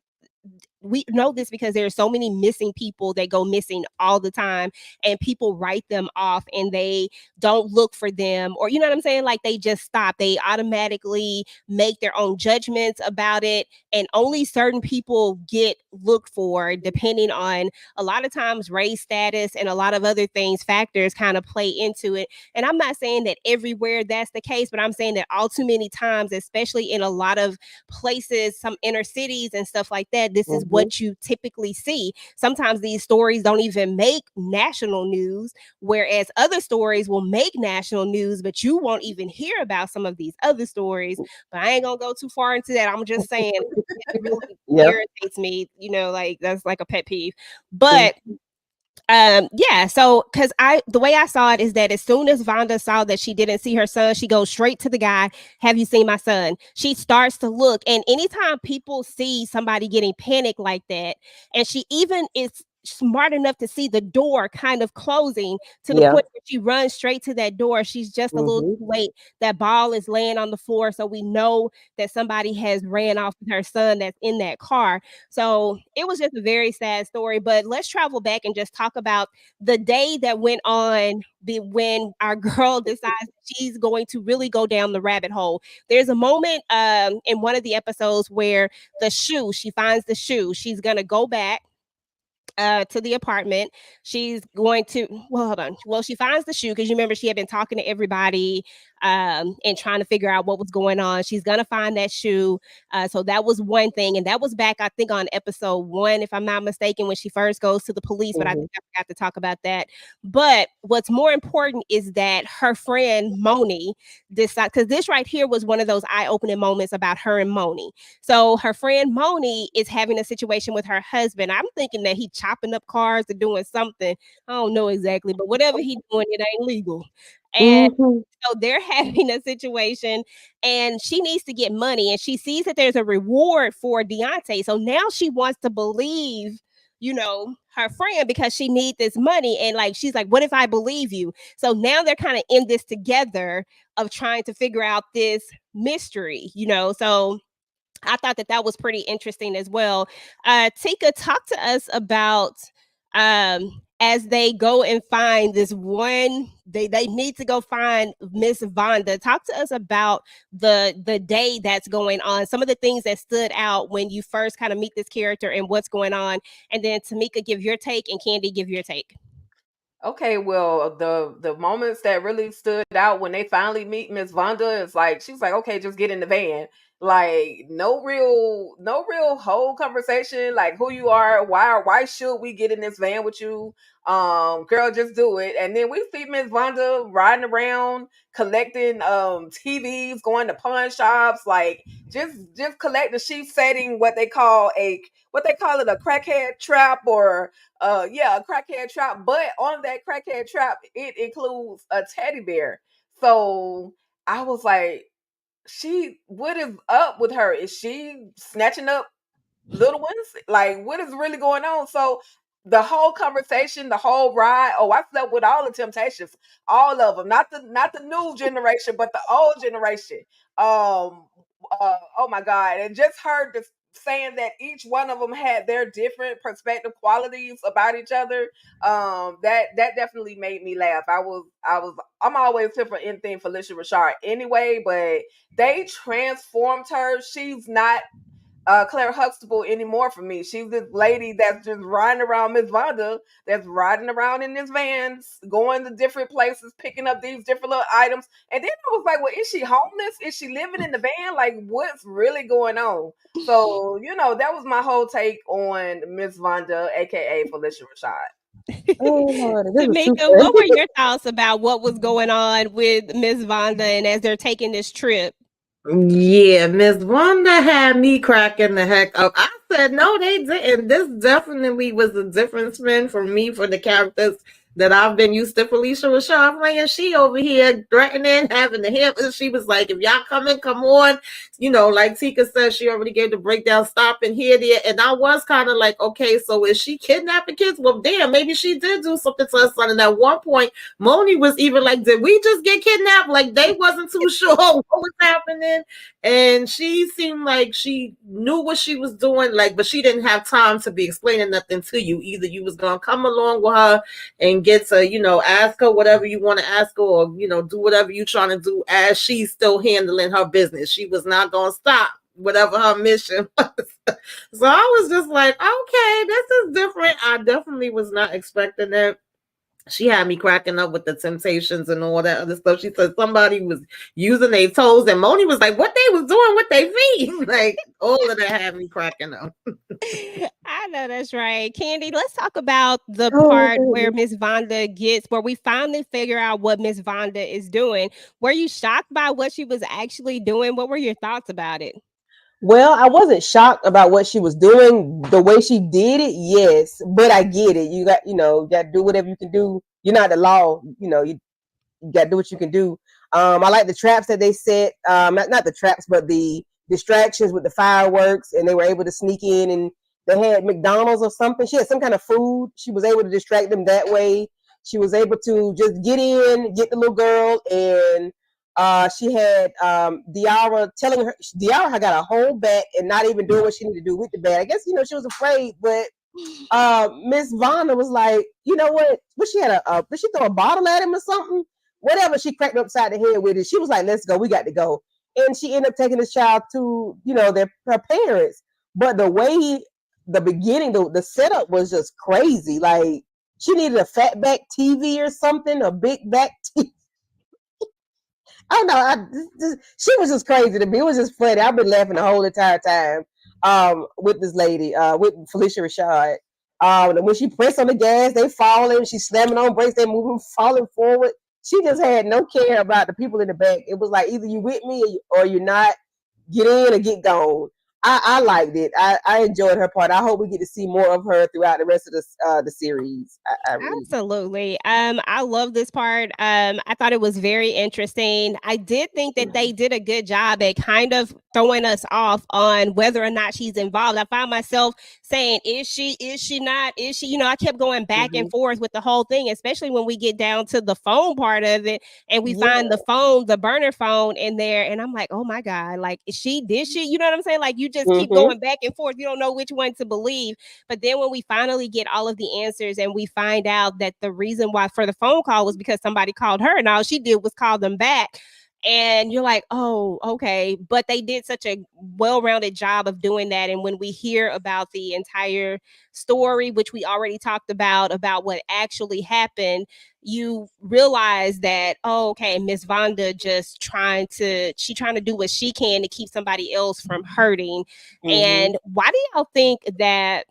we know this because there are so many missing people that go missing all the time, and people write them off and they don't look for them, or you know what I'm saying? Like they just stop. They automatically make their own judgments about it, and only certain people get looked for, depending on a lot of times race, status, and a lot of other things, factors kind of play into it. And I'm not saying that everywhere that's the case, but I'm saying that all too many times, especially in a lot of places, some inner cities and stuff like that, this is what you typically see. Sometimes these stories don't even make national news, whereas other stories will make national news, but you won't even hear about some of these other stories. But I ain't gonna go too far into that. I'm just saying it really irritates me, like that's like a pet peeve. But so because the way I saw it is that as soon as Vonda saw that she didn't see her son, she goes straight to the guy. Have you seen my son? She starts to look, and anytime people see somebody getting panicked like that, and she even is smart enough to see the door kind of closing to the point where she runs straight to that door. She's just a little too late. That ball is laying on the floor, so we know that somebody has ran off with her son that's in that car. So it was just a very sad story. But let's travel back and just talk about the day that went on when our girl decides she's going to really go down the rabbit hole. There's a moment in one of the episodes where she finds the shoe. She's going to go back to the apartment. She's going to hold on. Well, she finds the shoe because you remember she had been talking to everybody and trying to figure out what was going on. She's gonna find that shoe. So that was one thing, and that was back, I think, on episode 1, if I'm not mistaken, when she first goes to the police. But I think I forgot to talk about that. But what's more important is that her friend Moni decides, because this right here was one of those eye-opening moments about her and Moni. So her friend Moni is having a situation with her husband. I'm thinking that he chopping up cars or doing something. I don't know exactly, but whatever he's doing, it ain't legal. And so they're having a situation, and she needs to get money, and she sees that there's a reward for Deonte. So now she wants to believe, her friend, because she needs this money. And like, she's like, what if I believe you? So now they're kind of in this together of trying to figure out this mystery, so I thought that was pretty interesting as well. Tika, talk to us about as they go and find this one, they need to go find Miss Vonda. Talk to us about the day that's going on, some of the things that stood out when you first kind of meet this character and what's going on, and then Tamika, give your take, and Candy, give your take.
Okay, well, the moments that really stood out when they finally meet Miss Vonda is like, she's like, okay, just get in the van. Like no real whole conversation, like who you are, why should we get in this van with you? Girl, just do it. And then we see Miss Vonda riding around collecting TVs, going to pawn shops, like just collecting. She's setting what they call it a crackhead trap, or a crackhead trap. But on that crackhead trap, it includes a teddy bear. So I was like, what is up with her? Is she snatching up little ones? Like, what is really going on? So the whole conversation, the whole ride. Oh, I slept with all the Temptations, all of them. Not the new generation, but the old generation. Oh my God! And just heard this saying that each one of them had their different perspective qualities about each other. That definitely made me laugh. I'm always here for anything Felicia Rashad anyway, but they transformed her. She's not Claire Huxtable anymore for me. She's this lady that's just riding around, Miss Vonda, that's riding around in this van, going to different places, picking up these different little items. And then I was like, well, is she homeless? Is she living in the van? Like, what's really going on? So, that was my whole take on Miss Vonda, aka Felicia Rashad.
Oh Lord, this is too
Tamika,
funny.
what were your thoughts about what was going on with Miss Vonda and as they're taking this trip?
Yeah, Miss Wanda had me cracking the heck up. I said, no, they didn't. This definitely was a different spin for me for the characters that I've been used to. Felicia Rashad playing, she over here threatening, having the hip. She was like, if y'all coming, come on. Like Tika said, she already gave the breakdown, stop and here, there. And I was kind of like, okay, so is she kidnapping kids? Well, damn, maybe she did do something to her son. And at one point, Moni was even like, did we just get kidnapped? Like they wasn't too sure what was happening. And she seemed like she knew what she was doing, like, but she didn't have time to be explaining nothing to you. Either you was gonna come along with her and get to, ask her whatever you want to ask her, or, do whatever you're trying to do as she's still handling her business. She was not gonna stop whatever her mission was. So I was just like, okay, this is different. I definitely was not expecting that. She had me cracking up with the Temptations and all that other stuff. She said somebody was using their toes, and Moni was like, what they was doing with their feet. Like, all of that had me cracking up.
I know that's right. Candy, let's talk about the
Oh,
part where
baby.
Miss Vonda where we finally figure out what Miss Vonda is doing. Were you shocked by what she was actually doing? What were your thoughts about it?
Well, I wasn't shocked about what she was doing. The way she did it, yes, but I get it. You got to do whatever you can do. You're not the law. You got to do what you can do. I like the traps that they set. Not the traps, but the distractions with the fireworks, and they were able to sneak in, and they had McDonald's or something. She had some kind of food. She was able to distract them that way. She was able to just get in, get the little girl, and she had Diarra telling her. Diarra had got a whole back and not even doing what she needed to do with the bag. I guess she was afraid, but Miss Vonda was like, you know what? But she had did she throw a bottle at him or something? Whatever, she cracked him upside the head with it. She was like, let's go, we got to go. And she ended up taking this child to, her parents. But the beginning, the setup was just crazy. Like, she needed a fat back TV or something, a big back TV. I don't know. She was just crazy to me. It was just funny. I've been laughing the whole entire time with this lady, with Felicia Rashad. And when she pressed on the gas, they falling. She's slamming on brakes. They moving, falling forward. She just had no care about the people in the back. It was like either you with me or you're not. Get in or get gone. I liked it. I enjoyed her part. I hope we get to see more of her throughout the rest of the series. I really
Absolutely. I love this part. I thought it was very interesting. I did think that they did a good job at kind of throwing us off on whether or not she's involved. I found myself saying, is she not? Is she? I kept going back and forth with the whole thing, especially when we get down to the phone part of it and we find the burner phone in there. And I'm like, oh my God, like, did she? You know what I'm saying? Like, you just keep going back and forth. You don't know which one to believe. But then when we finally get all of the answers and we find out that the reason why for the phone call was because somebody called her and all she did was call them back. and you're like, oh, okay. But they did such a well-rounded job of doing that. And when we hear about the entire story, which we already talked about what actually happened, you realize that, oh, okay, Miss Vonda just trying to do what she can to keep somebody else from hurting. And why do y'all think that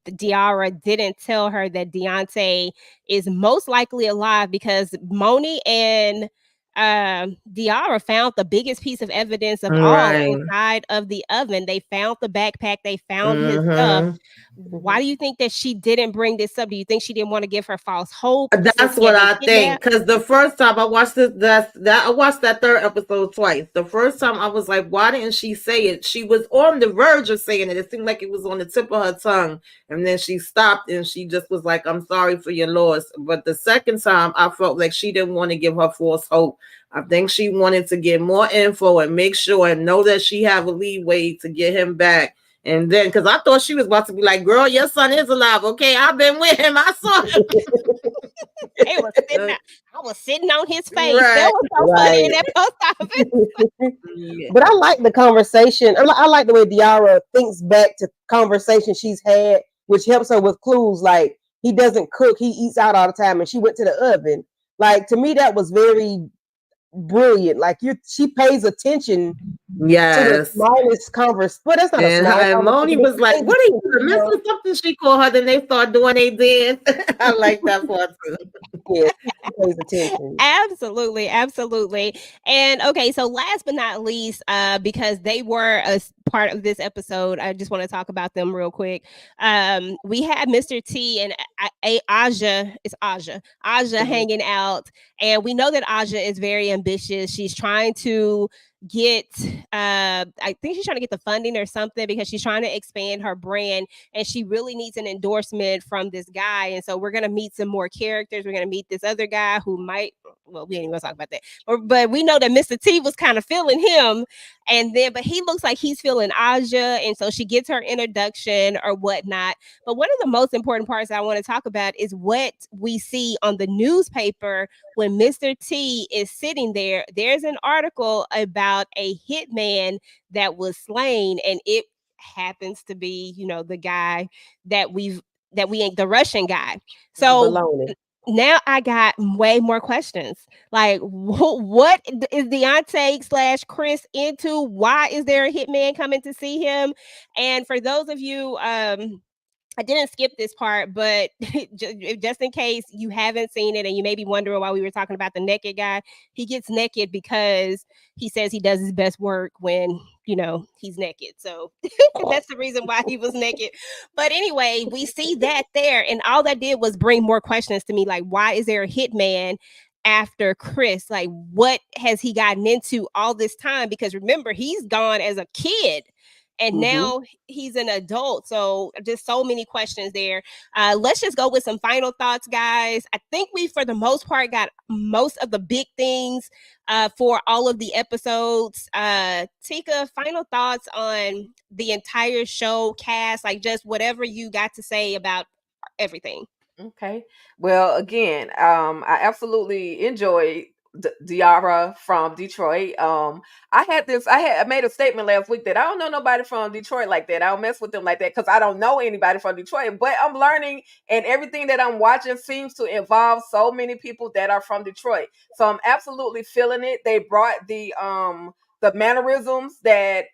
Diarra didn't tell her that Deonte is most likely alive? Because Moni and Diarra found the biggest piece of evidence of all
Right.
inside of the oven. They found the backpack, they found his stuff. Why do you think that she didn't bring this up? Do you think she didn't want to give her false hope?
That's what I think. Because the first time I watched I watched that third episode twice. The first time I was like, why didn't she say it? She was on the verge of saying it. It seemed like it was on the tip of her tongue. And then she stopped and she just was like, I'm sorry for your loss. But the second time I felt like she didn't want to give her false hope. I think she wanted to get more info and make sure and know that she have a leeway to get him back. And then, because I thought she was about to be like, girl, your son is alive. Okay, I've been with him. I saw him.
I was sitting on his face.
Right.
That was so funny in that post office.
But I like the conversation. I like the way Diarra thinks back to conversations she's had, which helps her with clues. Like, he doesn't cook, he eats out all the time, and she went to the oven. Like, to me, that was very brilliant. Like, she pays attention to the smallest conversation. But that's not a small
and Moni was like, what are you missing something? She called her, then they start doing they did. I like that part too.
Yes, pays attention.
Absolutely. And okay, so last but not least, because they were a part of this episode, I just want to talk about them real quick. We had Mr. T and Aja hanging out, and we know that Aja is very ambitious. She's trying to get I think she's trying to get the funding or something because she's trying to expand her brand, and she really needs an endorsement from this guy. And so we're going to meet some more characters. We're going to meet this other guy who might, well, we ain't even gonna talk about that, but we know that Mr. T was kind of feeling him, and then but he looks like he's feeling Aja, and so she gets her introduction or whatnot. But one of the most important parts I want to talk about is what we see on the newspaper when Mr. T is sitting there. There's an article about a hitman that was slain, and it happens to be, the guy that we ain't the Russian guy. So
Baloney.
Now I got way more questions. Like, what is Deonte / Chris into? Why is there a hitman coming to see him? And for those of you, I didn't skip this part, but just in case you haven't seen it and you may be wondering why we were talking about the naked guy, he gets naked because he says he does his best work when, he's naked. So that's the reason why he was naked. But anyway, we see that there, and all that did was bring more questions to me. Like, why is there a hitman after Chris? Like, what has he gotten into all this time? Because remember, he's gone as a kid. And now he's an adult. So just so many questions there. Let's just go with some final thoughts, guys. I think we, for the most part, got most of the big things for all of the episodes. Tika, final thoughts on the entire show, cast, like just whatever you got to say about everything.
Okay. Well, again, I absolutely enjoyed Diarra from Detroit. I made a statement last week that I don't know nobody from Detroit like that. I don't mess with them like that because I don't know anybody from Detroit. But I'm learning, and everything that I'm watching seems to involve so many people that are from Detroit. So I'm absolutely feeling it. They brought the mannerisms that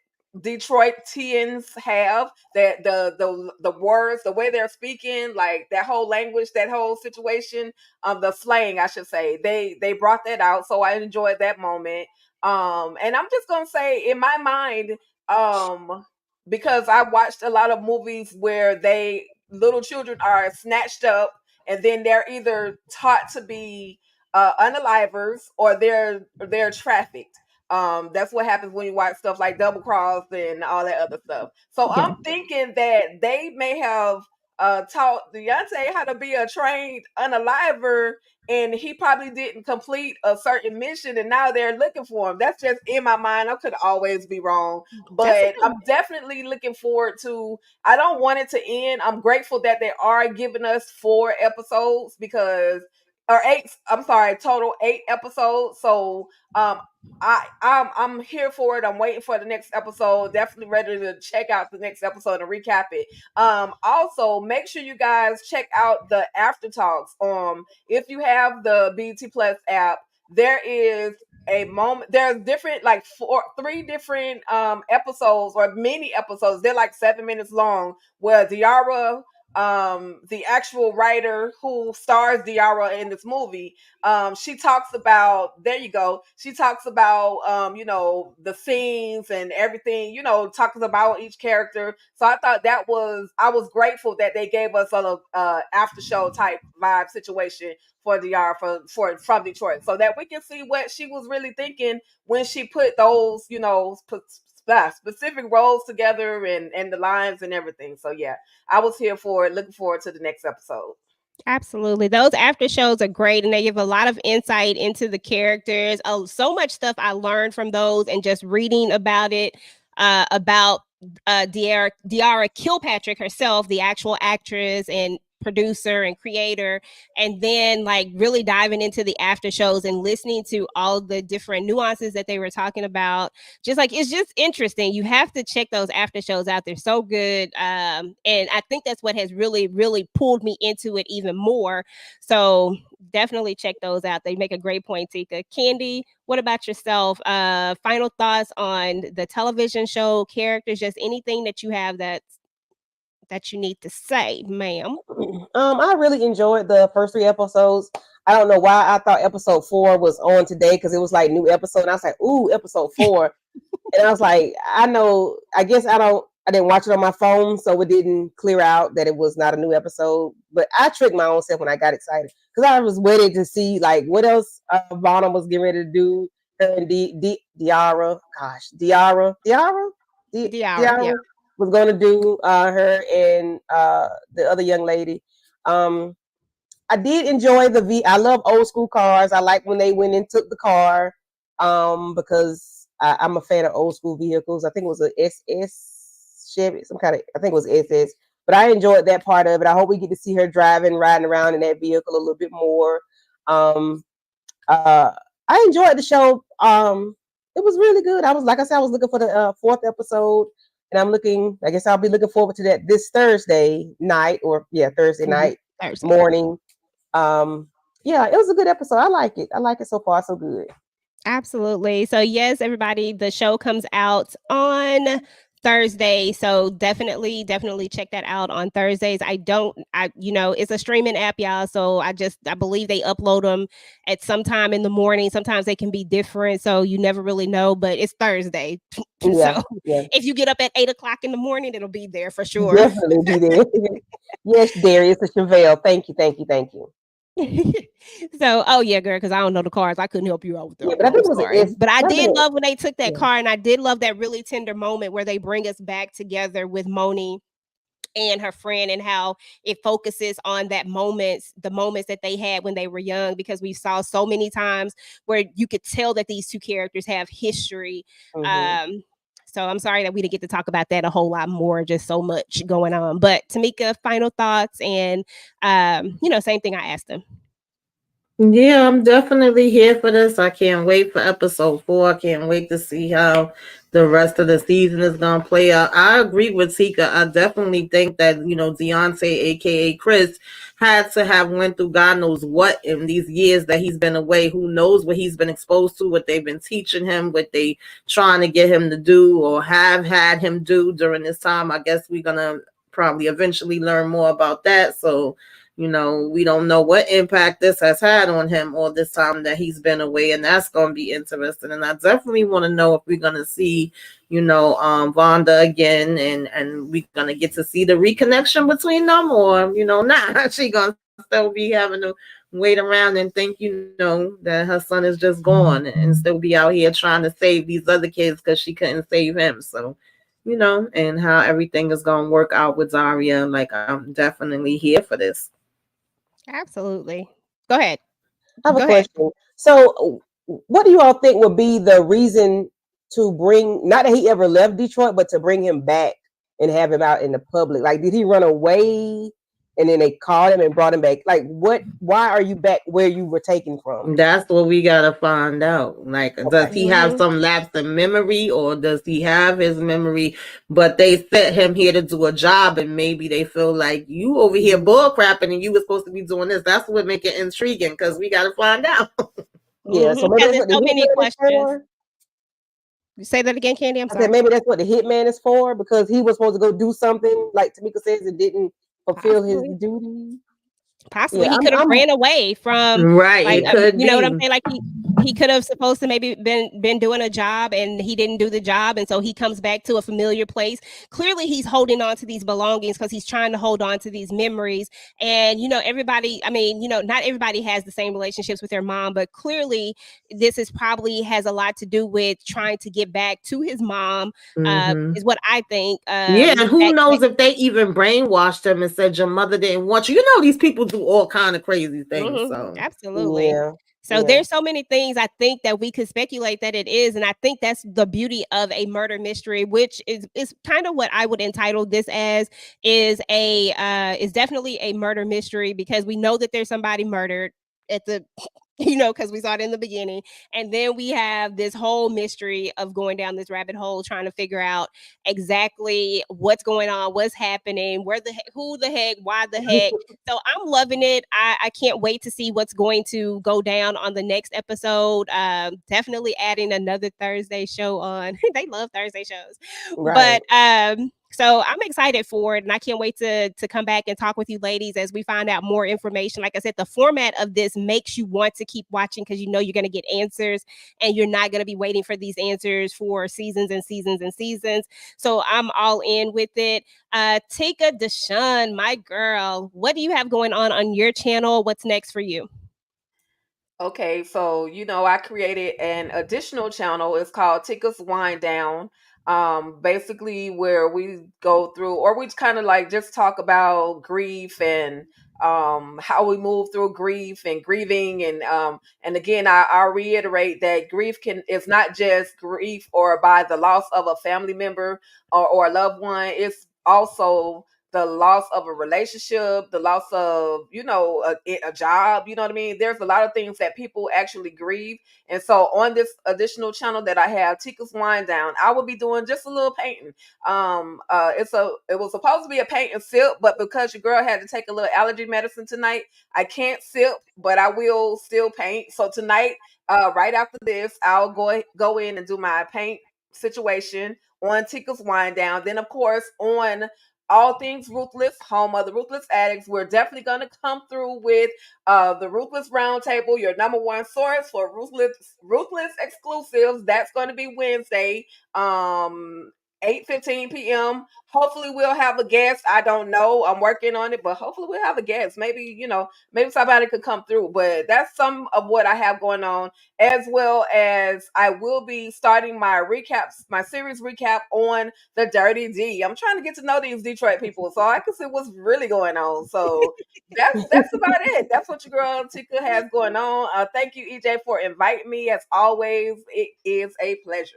Detroitians have, that the words, the way they're speaking, like that whole language, that whole situation, the slang, I should say, they brought that out. So I enjoyed that moment. And I'm just gonna say, in my mind, because I watched a lot of movies where little children are snatched up and then they're either taught to be unalivers or they're trafficked. That's what happens when you watch stuff like Double Cross and all that other stuff. So I'm thinking that they may have taught Deonte how to be a trained unaliver, and he probably didn't complete a certain mission, and now they're looking for him. That's just in my mind. I could always be wrong, but I'm definitely looking forward to. I don't want it to end. I'm grateful that they are giving us 4 episodes because or eight. I'm sorry, total 8 episodes. So I'm here for it. I'm waiting for the next episode. Definitely ready to check out the next episode and recap it. Also make sure you guys check out the after talks. If you have the BT Plus app, there is a moment. There's different like three different episodes or mini episodes. They're like 7 minutes long, where Diarra, the actual writer who stars Diarra in this movie, she talks about, there you go, she talks about the scenes and everything, talking about each character. So I thought I was grateful that they gave us a after show type vibe situation for Diarra for from Detroit, so that we can see what she was really thinking when she put those specific roles together and the lines and everything. So yeah, I was here for it. Looking forward to the next episode.
Absolutely. Those after shows are great and they give a lot of insight into the characters. So much stuff I learned from those and just reading about it, about Diarra Kilpatrick herself, the actual actress and producer and creator, and then like really diving into the after shows and listening to all the different nuances that they were talking about. Just like, it's just interesting. You have to check those after shows out. They're so good. And I think that's what has really, really pulled me into it even more. So definitely check those out. They make a great point, Tika. Candy, what about yourself? Final thoughts on the television show, characters, just anything that you have that you need to say, ma'am?
I really enjoyed the first 3 episodes. I don't know why I thought episode 4 was on today, because it was like new episode. And I was like, ooh, episode 4. And I was like, I guess I didn't watch it on my phone, so it didn't clear out that it was not a new episode. But I tricked my own self when I got excited, because I was waiting to see like what else Vonna was getting ready to do. Her and Diarra,
Diarra, yeah.
was going to do, her and the other young lady. I did enjoy I love old school cars. I like when they went and took the car, because I'm a fan of old school vehicles. I think it was a SS Chevy, I think it was SS. But I enjoyed that part of it. I hope we get to see her riding around in that vehicle a little bit more. I enjoyed the show. It was really good. I was looking for the 4th episode, and I guess I'll be looking forward to that this Thursday night, Thursday night, morning. Yeah, it was a good episode. I like it. I like it so far. So good.
Absolutely. So yes, everybody, the show comes out on Thursday. So definitely check that out on Thursdays. It's a streaming app, y'all. So I believe they upload them at some time in the morning. Sometimes they can be different. So you never really know, but it's Thursday.
Yeah,
so if you get up at 8:00 in the morning, it'll be there for sure.
Definitely be there. Yes, Darius and Chevelle. Thank you.
So, oh yeah, girl, because I don't know the cars. I couldn't help you out with them.
Yeah, but I think it was
but I did love when they took that car, and I did love that really tender moment where they bring us back together with Moni and her friend, and how it focuses on the moments that they had when they were young, because we saw so many times where you could tell that these two characters have history.
Mm-hmm.
So I'm sorry that we didn't get to talk about that a whole lot more, just so much going on. But Tamika, final thoughts, and same thing I asked them.
Yeah, I'm definitely here for this. I can't wait for episode 4. I can't wait to see how the rest of the season is going to play out. I agree with Tika. I definitely think that, Deonte, aka Chris, had to have went through God knows what in these years that he's been away. Who knows what he's been exposed to, what they've been teaching him, what they trying to get him to do or have had him do during this time. I guess we're going to probably eventually learn more about that. So, we don't know what impact this has had on him all this time that he's been away, and that's going to be interesting. And I definitely want to know if we're going to see, Vonda again, and we're going to get to see the reconnection between them, or, not. She going to still be having to wait around and think, that her son is just gone, and still be out here trying to save these other kids because she couldn't save him. So, and how everything is going to work out with Zaria. Like, I'm definitely here for this.
Absolutely. Go ahead.
I have a question. So, what do you all think would be the reason to bring, not that he ever left Detroit, but to bring him back and have him out in the public? Like, did he run away and then they called him and brought him back. Like, what? Why are you back where you were taken from?
That's what we gotta find out. Like, does
Okay.
he have some lapse in memory, or does he have his memory? But they sent him here to do a job, and maybe they feel like you over here bull crapping, and you were supposed to be doing this. That's what make it intriguing, because we gotta find out.
Yeah, so maybe
Because
that's
there's
what the
so many
hitman is
questions.
for.
You say that again, Candy? I'm
I
sorry.
said maybe that's what the hitman is for, because he was supposed to go do something, like Tamika says, and didn't fulfill his
Possibly.
duty.
Possibly
Yeah,
he could have ran away from,
Right,
like,
it could
you know what I'm
be.
saying? Like he could have supposed to maybe been doing a job and he didn't do the job, and so he comes back to a familiar place. Clearly, he's holding on to these belongings because he's trying to hold on to these memories. And everybody. I mean, not everybody has the same relationships with their mom, but clearly, this is probably has a lot to do with trying to get back to his mom. Is what I think.
Yeah, and who knows if they even brainwashed him and said your mother didn't want you. You know, these people do all kind of crazy things. So
absolutely.
Yeah.
So there's so many things I think that we could speculate that it is, and I think that's the beauty of a murder mystery, which is kind of what I would entitle this as. Is definitely a murder mystery, because we know that there's somebody murdered at the because we saw it in the beginning, and then we have this whole mystery of going down this rabbit hole trying to figure out exactly what's going on, what's happening, who the heck, why the heck. So I'm loving it. I can't wait to see what's going to go down on the next episode. Definitely adding another Thursday show on. They love Thursday shows.
Right.
But so I'm excited for it, and I can't wait to come back and talk with you ladies as we find out more information. Like I said, the format of this makes you want to keep watching, because you're going to get answers, and you're not going to be waiting for these answers for seasons and seasons and seasons. So I'm all in with it. Tika Deshawn, my girl, what do you have going on your channel? What's next for you?
Okay, so I created an additional channel. It's called Tika's Wind Down. Basically where we go through, or we kind of like just talk about grief and how we move through grief and grieving, and again I'll reiterate that grief is not just grief or by the loss of a family member or a loved one. It's also the loss of a relationship, the loss of, a job, you know what I mean? There's a lot of things that people actually grieve. And so on this additional channel that I have, Tika's Wind Down, I will be doing just a little painting. It was supposed to be a paint and sip, but because your girl had to take a little allergy medicine tonight, I can't sip, but I will still paint. So tonight, right after this, I'll go in and do my paint situation on Tika's Wind Down. Then of course on All Things Ruthless, home of the Ruthless Addicts, we're definitely going to come through with the Ruthless Roundtable, your number one source for ruthless exclusives. That's going to be Wednesday, 8:15 p.m. Hopefully we'll have a guest. I don't know. I'm working on it, but hopefully we'll have a guest. Maybe, maybe somebody could come through. But that's some of what I have going on, as well as I will be starting my series recap on the Dirty D. I'm trying to get to know these Detroit people so I can see what's really going on. So that's about it. That's what your girl Tika has going on. Thank you, EJ, for inviting me. As always, it is a pleasure.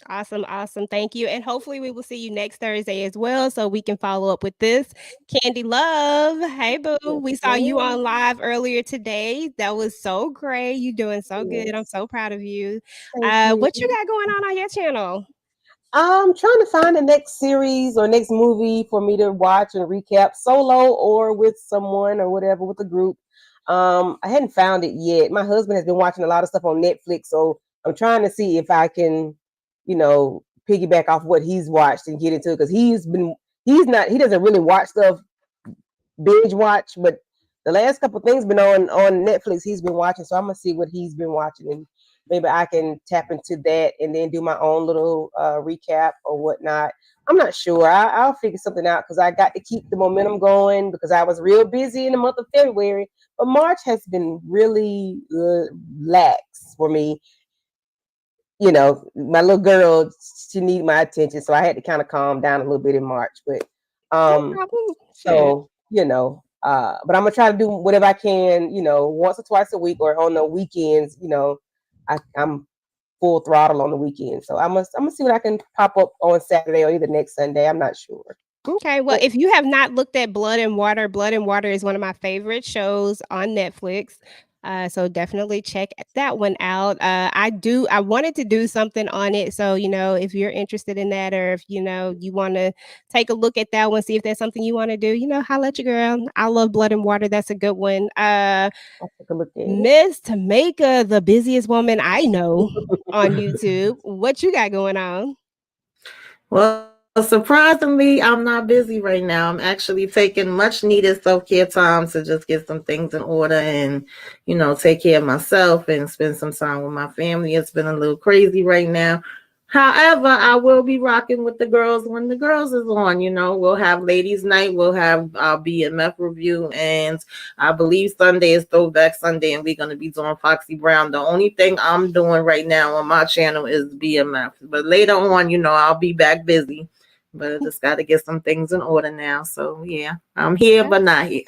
Awesome. Thank you. And hopefully we will see you next Thursday as well, so we can follow up with this. Candy Love. Hey, boo. We saw you on live earlier today. That was so great. You doing so good. I'm so proud of you. What you got going on your channel?
I'm trying to find the next series or next movie for me to watch and recap solo or with someone or whatever, with a group. I hadn't found it yet. My husband has been watching a lot of stuff on Netflix, so I'm trying to see if I can, piggyback off what he's watched and get into it, because he doesn't really watch stuff binge watch, but the last couple things been on Netflix he's been watching, so I'm gonna see what he's been watching, and maybe I can tap into that and then do my own little recap or whatnot. I'm not sure. I'll figure something out, because I got to keep the momentum going, because I was real busy in the month of February, but March has been really lax for me. My little girl, she needed my attention, so I had to kind of calm down a little bit in March. But
No problem.
so but I'm gonna try to do whatever I can, once or twice a week, or on the weekends. I'm full throttle on the weekend, so I'm gonna see what I can pop up on Saturday or either next Sunday. I'm not sure.
Okay, well, if you have not looked at Blood and Water is one of my favorite shows on Netflix. So definitely check that one out. I wanted to do something on it. So, if you're interested in that, or if you want to take a look at that one, see if there's something you want to do, holla at your girl. I love Blood and Water. That's a good one.
I'll take a look at it.
Miss Tamika, the busiest woman I know on YouTube. What you got going on?
Well, surprisingly, I'm not busy right now. I'm actually taking much needed self-care time to just get some things in order and, take care of myself and spend some time with my family. It's been a little crazy right now. However, I will be rocking with the girls when the girls is on. We'll have ladies night, we'll have our BMF review, and I believe Sunday is Throwback Sunday, and we're going to be doing Foxy Brown. The only thing I'm doing right now on my channel is BMF, but later on, I'll be back busy, but I just got to get some things in order now. So yeah, I'm here but not here.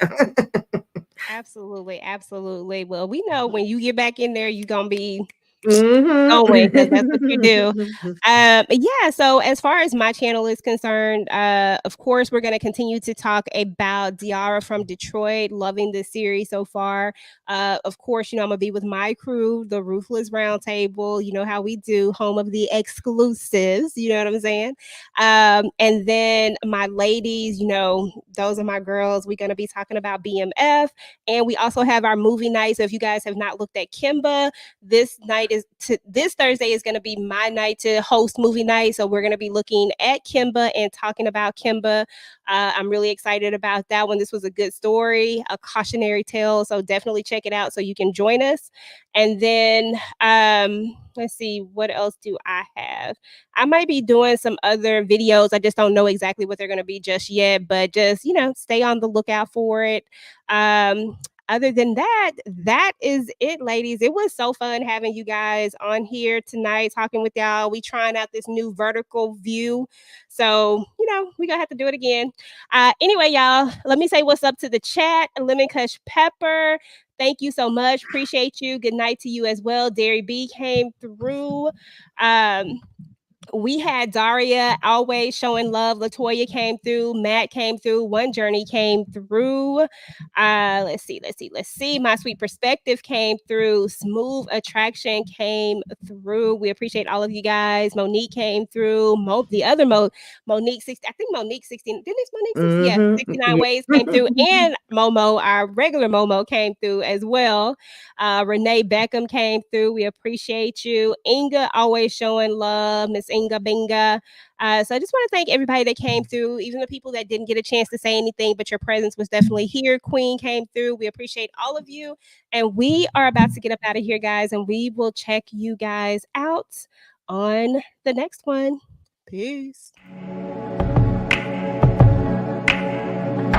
Absolutely, absolutely. Well, we know when you get back in there, you're gonna be
Mm-hmm.
because that's what you do. Yeah, so as far as my channel is concerned, of course, we're going to continue to talk about Diarra from Detroit. Loving this series so far. Of course, I'm going to be with my crew, the Ruthless Roundtable. You know how we do, home of the exclusives. You know what I'm saying? And then my ladies, those are my girls. We're going to be talking about BMF. And we also have our movie night. So if you guys have not looked at Kimba, this Thursday is going to be my night to host movie night. So we're going to be looking at Kimba and talking about Kimba. I'm really excited about that one. This was a good story, a cautionary tale. So definitely check it out so you can join us. And then let's see, what else do I have? I might be doing some other videos. I just don't know exactly what they're going to be just yet, but just, stay on the lookout for it. Other than that, that is it, ladies. It was so fun having you guys on here tonight, talking with y'all. We trying out this new vertical view. So, we're going to have to do it again. Anyway, y'all, let me say what's up to the chat. Lemon Kush Pepper, thank you so much. Appreciate you. Good night to you as well. Dairy B came through. We had Daria always showing love. Latoya came through. Matt came through. One Journey came through. Let's see. My Sweet Perspective came through. Smooth Attraction came through. We appreciate all of you guys. Monique came through. Monique 60. I think Monique 16. Didn't it's Monique 60? Yeah, 69 Ways came through. And Momo, our regular Momo, came through as well. Renee Beckham came through. We appreciate you. Inga always showing love. Miss Inga Binga. So I just want to thank everybody that came through, even the people that didn't get a chance to say anything, but your presence was definitely here. Queen came through. We appreciate all of you. And we are about to get up out of here, guys, and we will check you guys out on the next one. Peace.